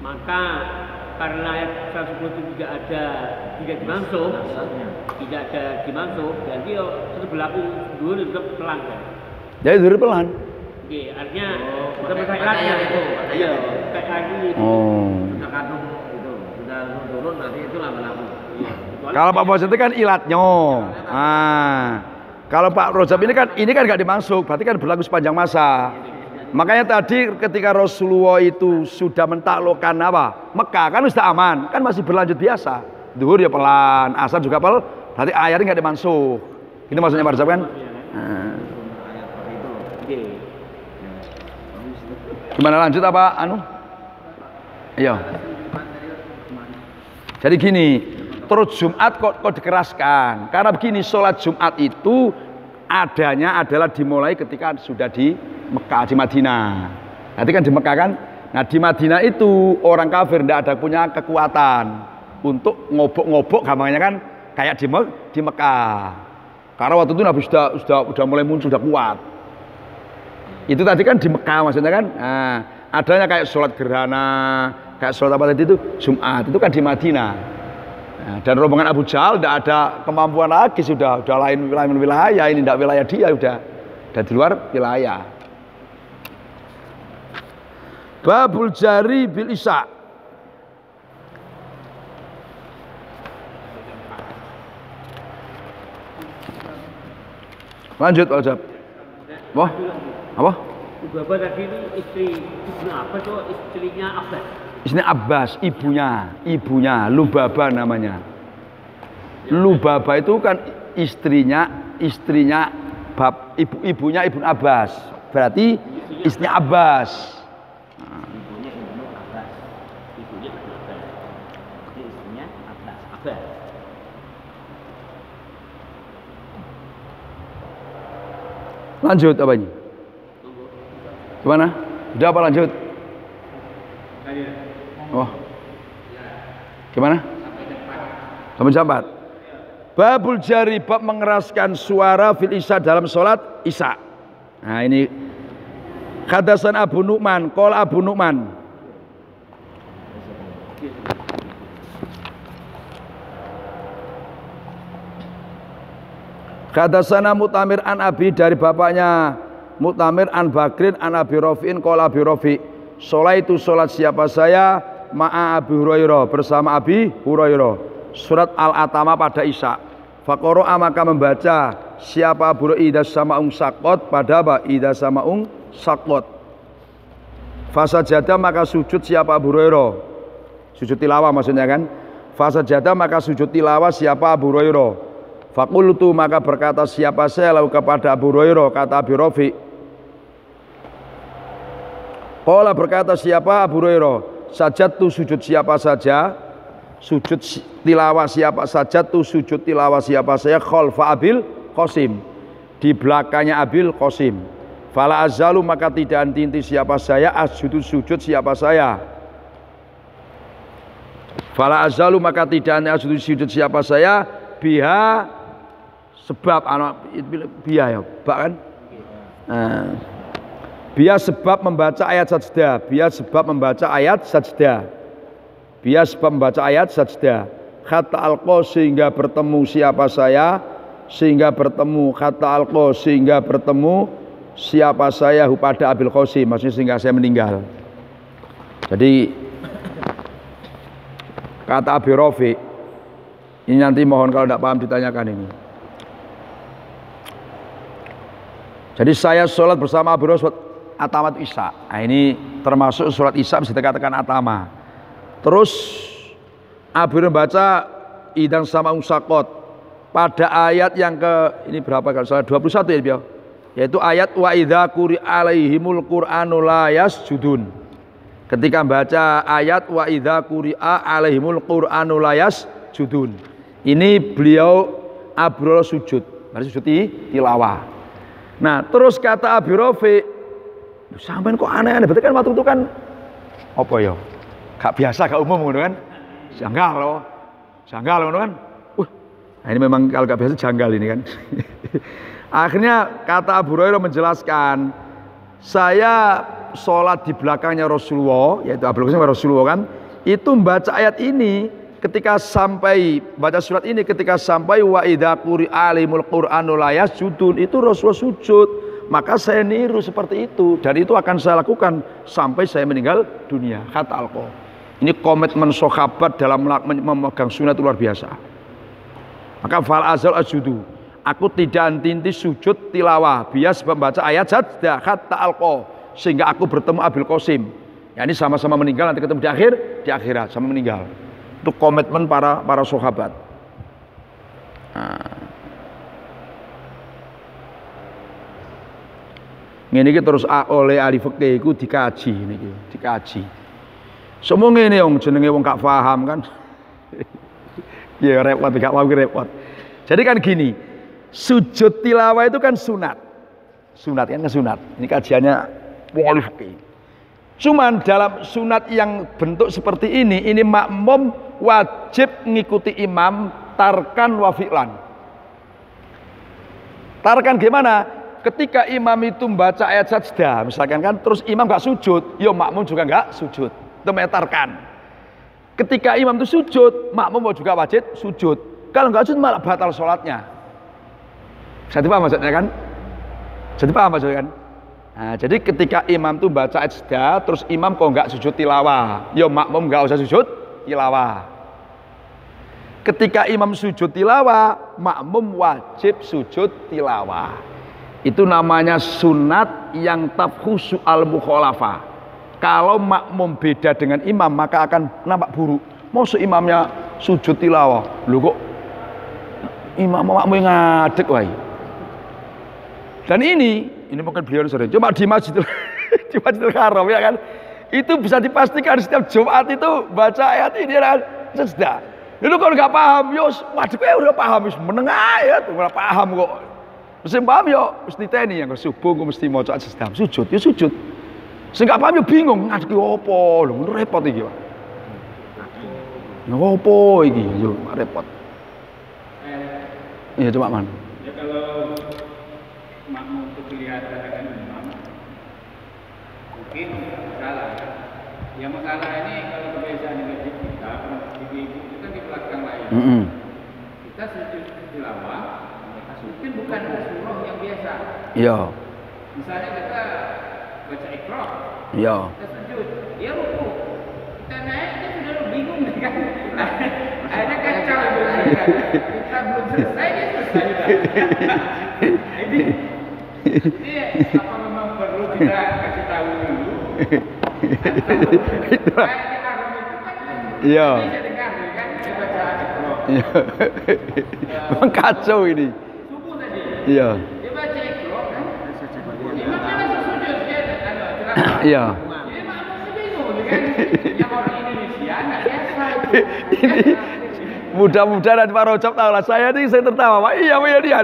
maka karena ayat 110 itu tidak dimansuh, jadi itu berlaku dulu tetap pelan kan? Jadi dulu pelan. Oke, artinya tetap ayatnya itu. Iya, kayak tadi itu. Sudah kadung itu, sudah turun nanti itu berlaku. Kalau Pak Bos itu kan ilatnya. Kalau Pak Rojab ini kan nggak dimasuk, berarti kan berlaku sepanjang masa. Makanya tadi ketika Rasulullah itu sudah mentaklukkan apa? Mekah kan sudah aman, kan masih berlanjut biasa. Duhur ya pelan, asar juga pelan, berarti ayatnya nggak dimansuh. Itu maksudnya Pak Rojab kan? Gimana lanjut apa anu? Iya. Jadi gini, terus Jumat kok dikeraskan? Karena begini, sholat Jumat itu adanya adalah dimulai ketika sudah di Mekah, di Madinah. Nanti kan di Mekah kan? Nah, di Madinah itu orang kafir tidak ada punya kekuatan untuk ngobok-ngobok, gampangnya kan kayak di Mekah. Karena waktu itu Nabi sudah mulai muncul, sudah kuat. Itu tadi kan di Mekah maksudnya kan? Nah, adanya kayak sholat gerhana, kayak sholat apa tadi itu Jumat, itu kan di Madinah. Nah, dan rombongan Abu Jahal tidak ada kemampuan lagi, sudah lain wilayah, ini tidak wilayah dia, udah di luar wilayah. Babul jari bil isya. Lanjut Pak Ojab. Wah, apa? Bapak tadi itu istri Ibnu Abbas atau istrinya Abbas? Istrinya Abbas, ibunya Lubabah namanya. Lubabah itu kan istrinya ibunya Ibnu Abbas. Berarti istrinya Abbas. Ibunya Ibnu Abbas. Ibunya Ibnu Abbas. Istrinya Abbas. Lanjut apa ini? Gimana? Udah apa lanjut? Oh. Gimana? Sampai jam 4. Babul jari, bab mengeraskan suara fil isya dalam sholat isya. Nah ini hadasan Abu Nu'man, qala Abu Nu'man. Hadasana Mu'tamir an Abi, dari bapaknya Mu'tamir an Bakrin an Abi Rafi'in qala Abi Rafi', sholaitu sholat siapa saya ma'a Abi Hurairah, bersama Abi Hurairah, surat Al-Atama pada isya. Faqara'a, maka membaca siapa Abu Hurairah idza sama'ung saqat, pada apa? Idza sama'ung saqat. Fasajada, maka sujud siapa Abu Hurairah, sujud tilawah maksudnya kan. Fasajada, maka sujud tilawah siapa Abu Hurairah. Faqultu, maka berkata siapa saya lalu kepada Abu Hurairah, kata Abi Rafi'. Qala, berkata siapa Abu Hurairah, sajadtu, sujud siapa saja, sujud tilawah siapa saja, tu sujud tilawah siapa saya, khalfa Abil Qasim, di belakangnya Abil Qasim. Fala azalu, maka tidak henti siapa saya, asjudu, sujud siapa saya. Fala azalu, maka tidak henti asjudu, sujud siapa saya, biha, sebab anak biha ya, bak kan? Biha sebab membaca ayat sajdah, biha sebab membaca ayat sajdah, biha sebab membaca ayat sajdah. Kata alqa, sehingga bertemu siapa saya, sehingga bertemu, kata alqa, sehingga bertemu siapa saya pada Abil Qasim, maksudnya sehingga saya meninggal. Jadi kata Abi Rafi', ini nanti mohon kalau tidak paham ditanyakan ini. Jadi saya sholat bersama Abu Hurairah Atamat Isya. Nah ini termasuk sholat Isya bisa dikatakan Atama. Terus Abu Hurairah baca idang sama unsakot pada ayat yang ke ini berapa kalau salah 21 ya Bia? Yaitu ayat wa idza quri alaihimul qur'anu la yasjudun. Ketika baca ayat wa idza quri'a alaihimul qur'anu la yasjudun. Ini beliau Abu Hurairah sujud, berarti sujud tilawah. Nah, terus kata Abi Rafi', sampean kok aneh-aneh, berarti kan waktu itu kan apa ya? Gak biasa, gak umum gitu kan? Janggal loh kan? Nah ini memang kalau gak biasa janggal ini kan. Akhirnya kata Abu Hurairah menjelaskan, saya sholat di belakangnya Rasulullah, yaitu Abu Hurairah Rasulullah kan, itu membaca ayat ini ketika sampai baca surat ini, ketika sampai wa idza quri'a alimul qur'anu la yasjudun, itu Rasulullah sujud. Maka saya niru seperti itu, dan itu akan saya lakukan sampai saya meninggal dunia, kata Alqa. Ini komitmen sahabat dalam memegang sunnah itu luar biasa. Maka fal azal asjudu, aku tidak henti sujud tilawah bias membaca ayat sajdah, kata Alqa, sehingga aku bertemu Abil Qasim. Ya ini sama-sama meninggal, nanti ketemu di akhirat sama meninggal. Itu komitmen para sahabat. Nah. Ini terus oleh ahli fikih itu dikaji, dikaji. Semua ini yang jenenge wong gak paham kan. Ya repot, gak paham repot. Jadi kan gini, sujud tilawah itu kan sunat. Sunat kan sunat. Ini kajiannya wong ahli fikih. Cuman dalam sunat yang bentuk seperti ini makmum wajib mengikuti imam tarkan wa fi'lan. Tarkan gimana? Ketika imam itu membaca ayat sajdah, misalkan kan, terus imam gak sujud, ya makmum juga gak sujud. Itu tarkan. Ketika imam itu sujud, makmum juga wajib sujud. Kalau gak sujud malah batal sholatnya. Jadi paham maksudnya kan? Jadi paham maksudnya kan? Nah, jadi ketika imam itu baca ayat sajdah, terus imam kok nggak sujud tilawah, ya makmum nggak usah sujud tilawah. Ketika imam sujud tilawah, makmum wajib sujud tilawah. Itu namanya sunat yang tafkhusu al mukhalafah. kalau makmum beda dengan imam maka akan nampak buruk. Maksud imamnya sujud tilawah, lho kok imam makmum ngadeg wae. Dan ini mungkin beliau sering cuma di Masjidil Haram ya kan. Itu bisa dipastikan setiap Jumat itu baca ayat ini kan sesda. Lalu kalau nggak paham, yo waduh udah paham, menengah ya, udah paham kok. Mesti paham yo, mesti teni yang subuh gue mesti mau sesda, sujud, ya sujud. Sehingga paham yo bingung, ngadeg opo, lho repot iki, Pak. Ngopo iki, yo repot. Iya coba man. Ya kalau makmum itu kelihatan dengan imam, mungkin salah. Yang masalah ini kalau kebiasaan di masjid kita, ibu-ibu itu kan di belakang layar. Kita sujud tilawah, mungkin bukan surah yang biasa. Iya. Misalnya kita baca Iqra, Iya. kita sujud, dia ruku, kita naik, dia sudah bingung kan? Akhirnya kacau kita belum selesai, dia selesai juga. Ini apa memang perlu kita kasih tahu dulu? Iya. Bisa dengar kan? Dia baca Iqra. Memang kacau ini. Subuh tadi. Iya. Dia baca Iqra kan? Imamnya langsung sujud dia tilawah. Iya. Jadi makmumnya bingung kan? Yang orang Indonesia nggak biasa itu. Ini mudah-mudahan nanti Pak Rojab tahu lah. Saya tertawa. Pak, iya dia.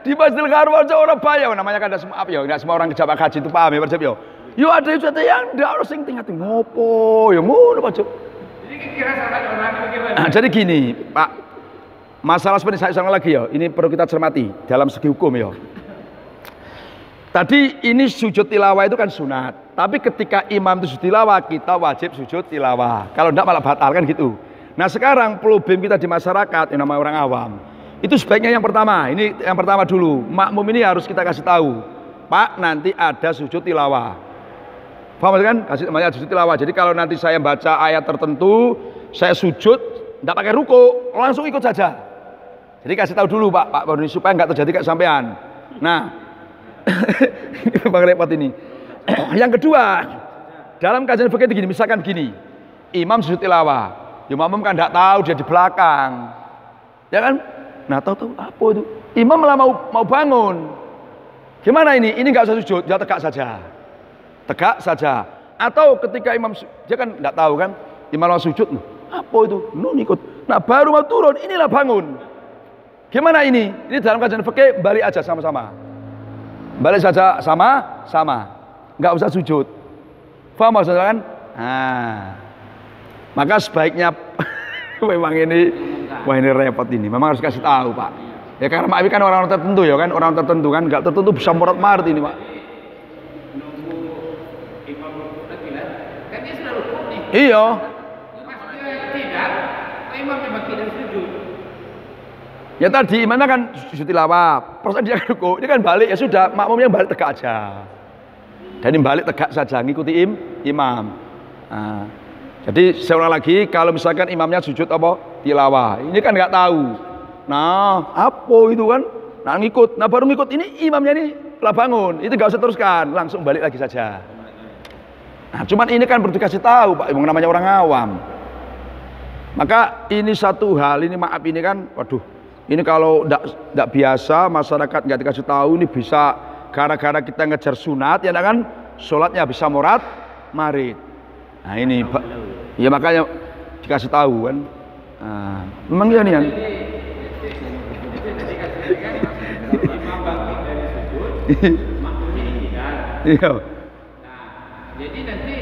Di Masjidil Haram aja orang bayar namanya kan ada semua ya, enggak semua orang kejabat haji itu paham ya Pak Rojab ya. Yo ada yang ndak harus sing tingkat ngopo ya ngono Pak Rojab. Jadi kira salah orang bagaimana? Nah, jadi gini, Pak. Masalah seperti saya ulang lagi ya. Ini perlu kita cermati dalam segi hukum ya. Tadi ini sujud tilawah itu kan sunat. Tapi ketika imam itu sujud tilawah, kita wajib sujud tilawah. Kalau enggak malah batal kan gitu. Nah sekarang problem kita di masyarakat yang namanya orang awam itu sebaiknya yang pertama, ini yang pertama dulu, makmum ini harus kita kasih tahu, Pak nanti ada sujud tilawah, paham kan? Kasih namanya sujud tilawah. Jadi kalau nanti saya baca ayat tertentu, saya sujud, tidak pakai ruku, langsung ikut saja. Jadi kasih tahu dulu Pak supaya nggak terjadi kesampean. Nah, ini memang repot ini. Yang kedua, dalam kajian fikih begini, misalkan begini, imam sujud tilawah. Ya makmum kan tidak tahu dia di belakang, ya kan? Nah tahu apa itu? Imam malah mau bangun. Gimana ini? Ini nggak usah sujud, dia tegak saja. Atau ketika imam dia kan tidak tahu kan? Imam mau sujud, apa itu? Ikut. Nah baru mau turun, inilah bangun. Gimana ini? Ini dalam kajian fikih balik aja sama-sama. Balik saja sama-sama, nggak usah sujud. Paham maksudnya kan? Nah. Maka sebaiknya memang ini, wah ini repot ini. Memang harus kasih tahu Pak. Ya karena Pak Iwi kan orang tertentu ya kan, orang tertentu kan, nggak tertentu bisa morat marit ini Pak. Nunggu imam rukuk lagi lah. Kan dia sudah rukuk nih. Iya. Pas dia tidak, imam memang tidak sujud. Ya tadi imamnya kan sujud tilawah, perasaan dia rukuk, dia kan balik ya sudah, makmumnya balik tegak aja. Dan ini balik tegak saja, ngikuti imam. Nah. Jadi saya ulang lagi, kalau misalkan imamnya sujud apa? Tilawah. Ini kan nggak tahu. Nah, apa itu kan? Nah, ngikut. Nah, baru ngikut ini imamnya ini telah bangun. Itu nggak usah teruskan, langsung balik lagi saja. Nah, cuman ini kan perlu dikasih tahu, Pak. Yang namanya orang awam. Maka ini satu hal, ini maaf ini kan, waduh. Ini kalau nggak biasa, masyarakat nggak dikasih tahu, ini bisa gara-gara kita ngejar sunat, ya kan? Sholatnya bisa morat, marit. Nah ini Pak, ya makanya dikasih tahu kan. Nah, memang ya nih kan. Iya. Jadi nanti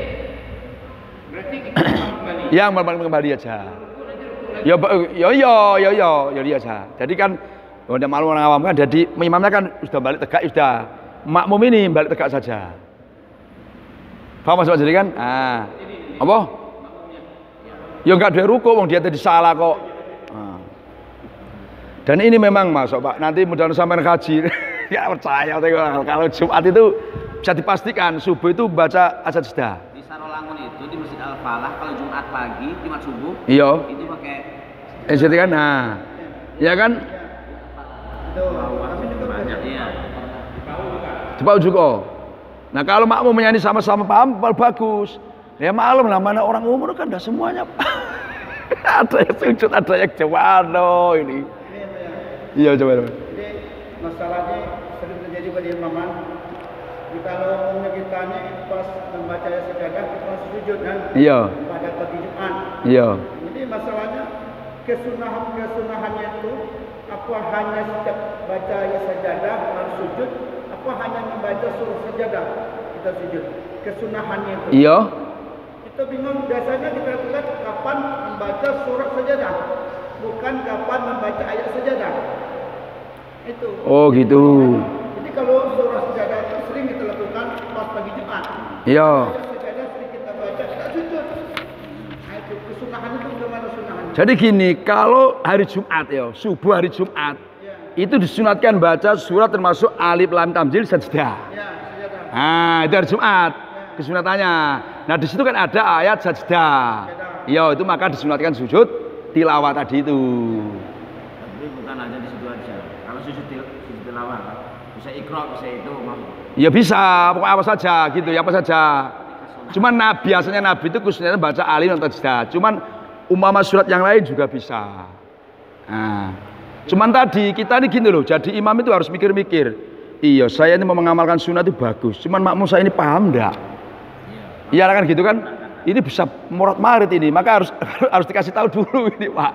berarti kita kembali. Yang kembali aja. Ya aja. Jadi kan udah malu orang awam kan. Jadi imamnya kan sudah balik tegak, sudah makmum ini balik tegak saja. Paham maksudnya jadi kan? Ah. Apa? Ya enggak ada ruku, wong dia tadi salah kok. Nah. Dan ini memang masuk Pak, nanti mudah-mudahan sampai kaji. Ya percaya kalau Jumat itu bisa dipastikan subuh itu baca azan sejdah. Di Sarolangun itu di Masjid Al-Falah kalau Jumat pagi, Jumat subuh, iya. Itu pakai jadi kan, nah, ya kan? banyak ya. Cepat juga. Nah kalau makmumnya ini sama-sama paham, bagus. Ya maklum lah, mana orang umur kan udah semuanya. Ada yang sujud, ada yang jawano ini. Iya coba. Jadi masalahnya sering terjadi pada imaman. Kalau umumnya kita ini pas membaca ayat sejadah kita langsung sujud kan? Iya. Pada pagi Jumat. Iya. Jadi masalahnya kesunahannya itu apa hanya setiap baca ayat sejadah harus sujud? Apa hanya membaca surah sejadah kita sujud? Kesunahannya itu. Iya. Kita bingung, biasanya kita lihat kapan membaca surah sejadah, bukan kapan membaca ayat sejadah. Itu. Oh gitu. Jadi kalau surah sejadah itu sering kita lakukan pas pagi Jumat. Iya. Ayat sejadah sering kita baca, kita sujud. Nah itu kesunahan itu bagaimana sunahan? Jadi gini, kalau hari Jumat ya, subuh hari Jumat, itu disunatkan baca surat termasuk alif lam tanzil sajdah. Ya, sejadah. Nah, itu hari Jumat kesunatannya. Nah, di situ kan ada ayat sajdah. Ya, itu maka disunatkan sujud tilawah tadi itu. Tapi bukan hanya di situ aja. Kalau sujud tilawah bisa iqra, bisa itu maksudnya. Ya bisa, pokoknya apa saja gitu, ya apa saja. Cuman biasanya Nabi itu khususnya baca alif dan sajdah. Cuman umpama surat yang lain juga bisa. Nah, cuman tadi kita ini gini loh, jadi imam itu harus mikir-mikir. Iya, saya ini mau mengamalkan sunnah itu bagus. Cuman makmum saya ini paham enggak? Iya kan gitu kan? Ini bisa morat marit ini, maka harus dikasih tahu dulu ini Pak.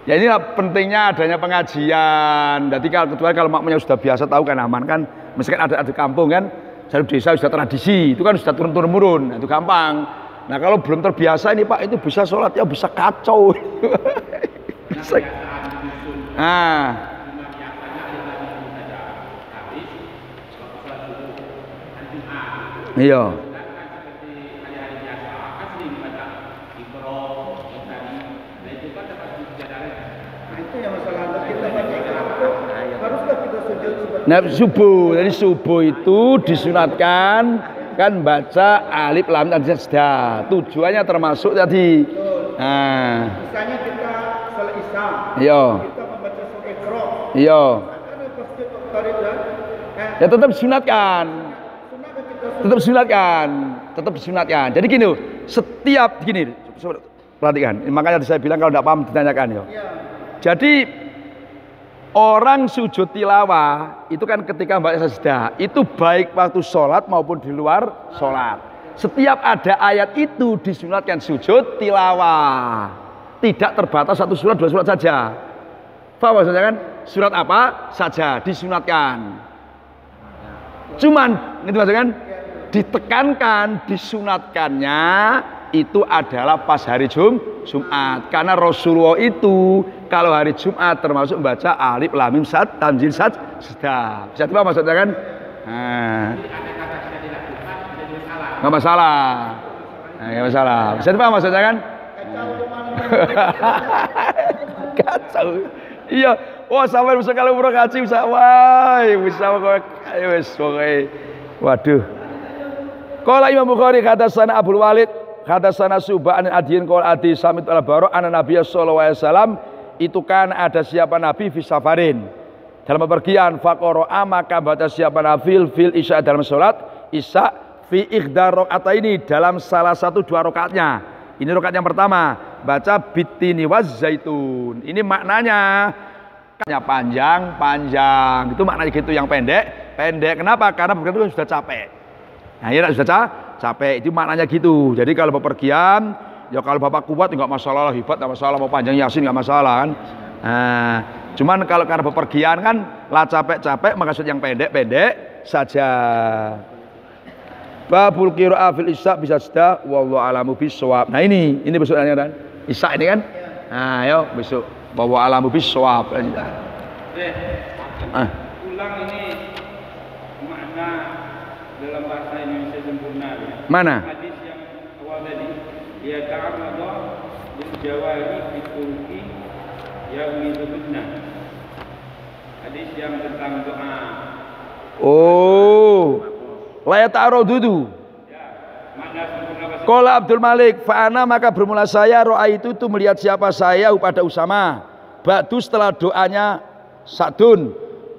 Ya inilah pentingnya adanya pengajian. Jadi kalau makmumnya sudah biasa tahu kan aman kan. Misalkan ada kampung kan, satu desa sudah tradisi, itu kan sudah turun-temurun, itu gampang. Nah kalau belum terbiasa ini Pak, itu bisa sholat ya bisa kacau. Bisa. Nah. Iya. Nah subuh, jadi subuh itu disunatkan kan baca alif lam dan sajdah. Tujuannya termasuk tadi. Nah. Misalnya kita salat Isya. Iya. Kita membaca surah Iqra. Iya. Ya tetap disunatkan. Tetap disunatkan. Jadi gini, setiap gini, perhatikan. Makanya saya bilang kalau tidak paham ditanyakan ya. Jadi orang sujud tilawah itu kan ketika membaca sajdah itu baik waktu sholat maupun di luar sholat. Setiap ada ayat itu disunatkan sujud tilawah. Tidak terbatas satu surat dua surat saja. Paham maksudnya kan? Surat apa saja disunatkan. Cuman itu maksudnya kan? Ditekankan disunatkannya itu adalah pas hari Jumat. Karena Rasulullah itu kalau hari Jumat termasuk membaca alif lam mim sad tanzil sajdah. Bisa apa maksudnya kan? Nah. Enggak masalah. Nah, enggak masalah. Bisa apa maksudnya kan? Kacau. Iya. Wah, sampai bisa kalau umroh haji bisa wae, bisa kok wis pokoke. Waduh. Qala Imam Bukhari hadatsana Abdul Walid hadatsana Subhan Adiyin qala adi samit al-Bara anna Nabiy sallallahu alaihi wasallam itu kan ada siapa Nabi fi safarin dalam bepergian faqara maka baca siapa Nabi fil isya dalam salat isya fi ihdar rakaataini dalam salah satu dua rakaatnya. Ini rakaat yang pertama baca bitini waz zaitun. Ini maknanya panjang itu maknanya gitu, yang pendek kenapa? Karena begitu sudah capek. Nah ya sudah capek itu maknanya gitu. Jadi kalau bepergian ya kalau bapak kuat nggak masalah, hebat nggak masalah, mau panjang yasin nggak masalah kan. Nah, cuman kalau karena bepergian kan lah capek maksud yang pendek saja. Babul qira'a fil isya bisa sudah wallahu a'lamu bissawab. Nah ini besoknya kan isya ini kan. Nah ayo besok wallahu a'lamu bissawab. Ulang ini makna dalam bahasa Indonesia sempurna ya. Mana? Hadis yang awal tadi ya ta'amada bil jawari biturki yang disebutnya. Hadis yang tentang doa. Oh. La ta'arudu. Ya, makna sempurna bahasa. Qala Abdul Malik, fa'ana maka bermula saya roa itu melihat siapa saya pada Usama. Ba'du setelah doanya Sa'dun.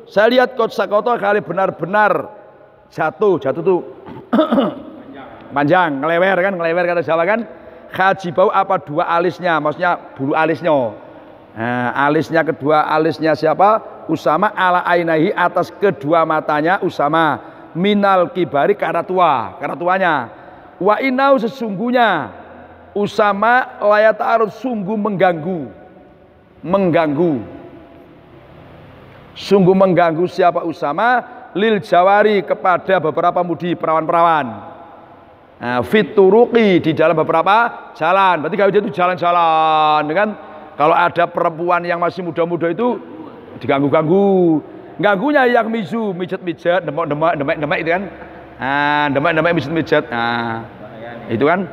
Saya lihat kot sakoto kali benar-benar jatuh tuh panjang, ngelewer kata Jawa kan. Khajibau apa dua alisnya, maksudnya bulu alisnya. Nah, alisnya kedua alisnya siapa? Usama ala ainahi atas kedua matanya Usama minal kibari karena tuanya. Wa inau sesungguhnya Usama layat arut sungguh mengganggu siapa Usama lil jawari kepada beberapa mudi perawan-perawan. Nah, fituruki di dalam beberapa jalan. Berarti kalau dia itu jalan-jalan dengan kalau ada perempuan yang masih muda-muda itu diganggu-ganggu. Ganggunya yang mizu, mijet-mijet, demek-demek itu kan. Nah, demek-demek mijet-mijet. Nah, itu kan.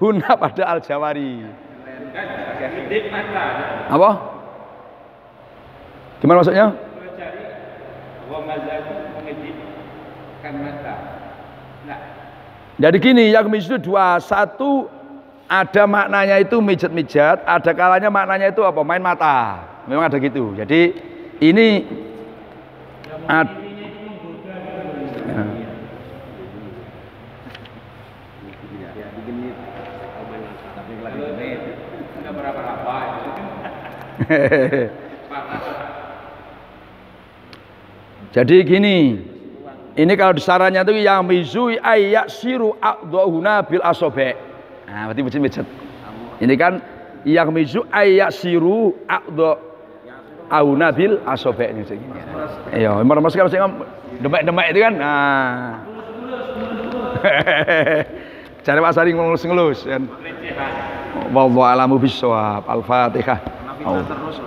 Huna pada al-jawari. Apa? Gimana maksudnya? Jadi gini, yang mizu dua, satu ada maknanya itu mijet-mijet, ada kalanya maknanya itu apa? Main mata. Memang ada gitu. Jadi ini jadi gini, ini kalau disarannya itu yang mizui ayyak siru aqdahuna bil asobe. Nah, berarti mijet-mijet. Ini kan yang mizu ayyak siru aqdahuna bil asobe ini segini. Iya, mas kan demek-demek itu kan. Nah. Cari Pak Sari ngelus-ngelus kan. Wallahu a'lamu bishawab. Al-Fatihah. Terus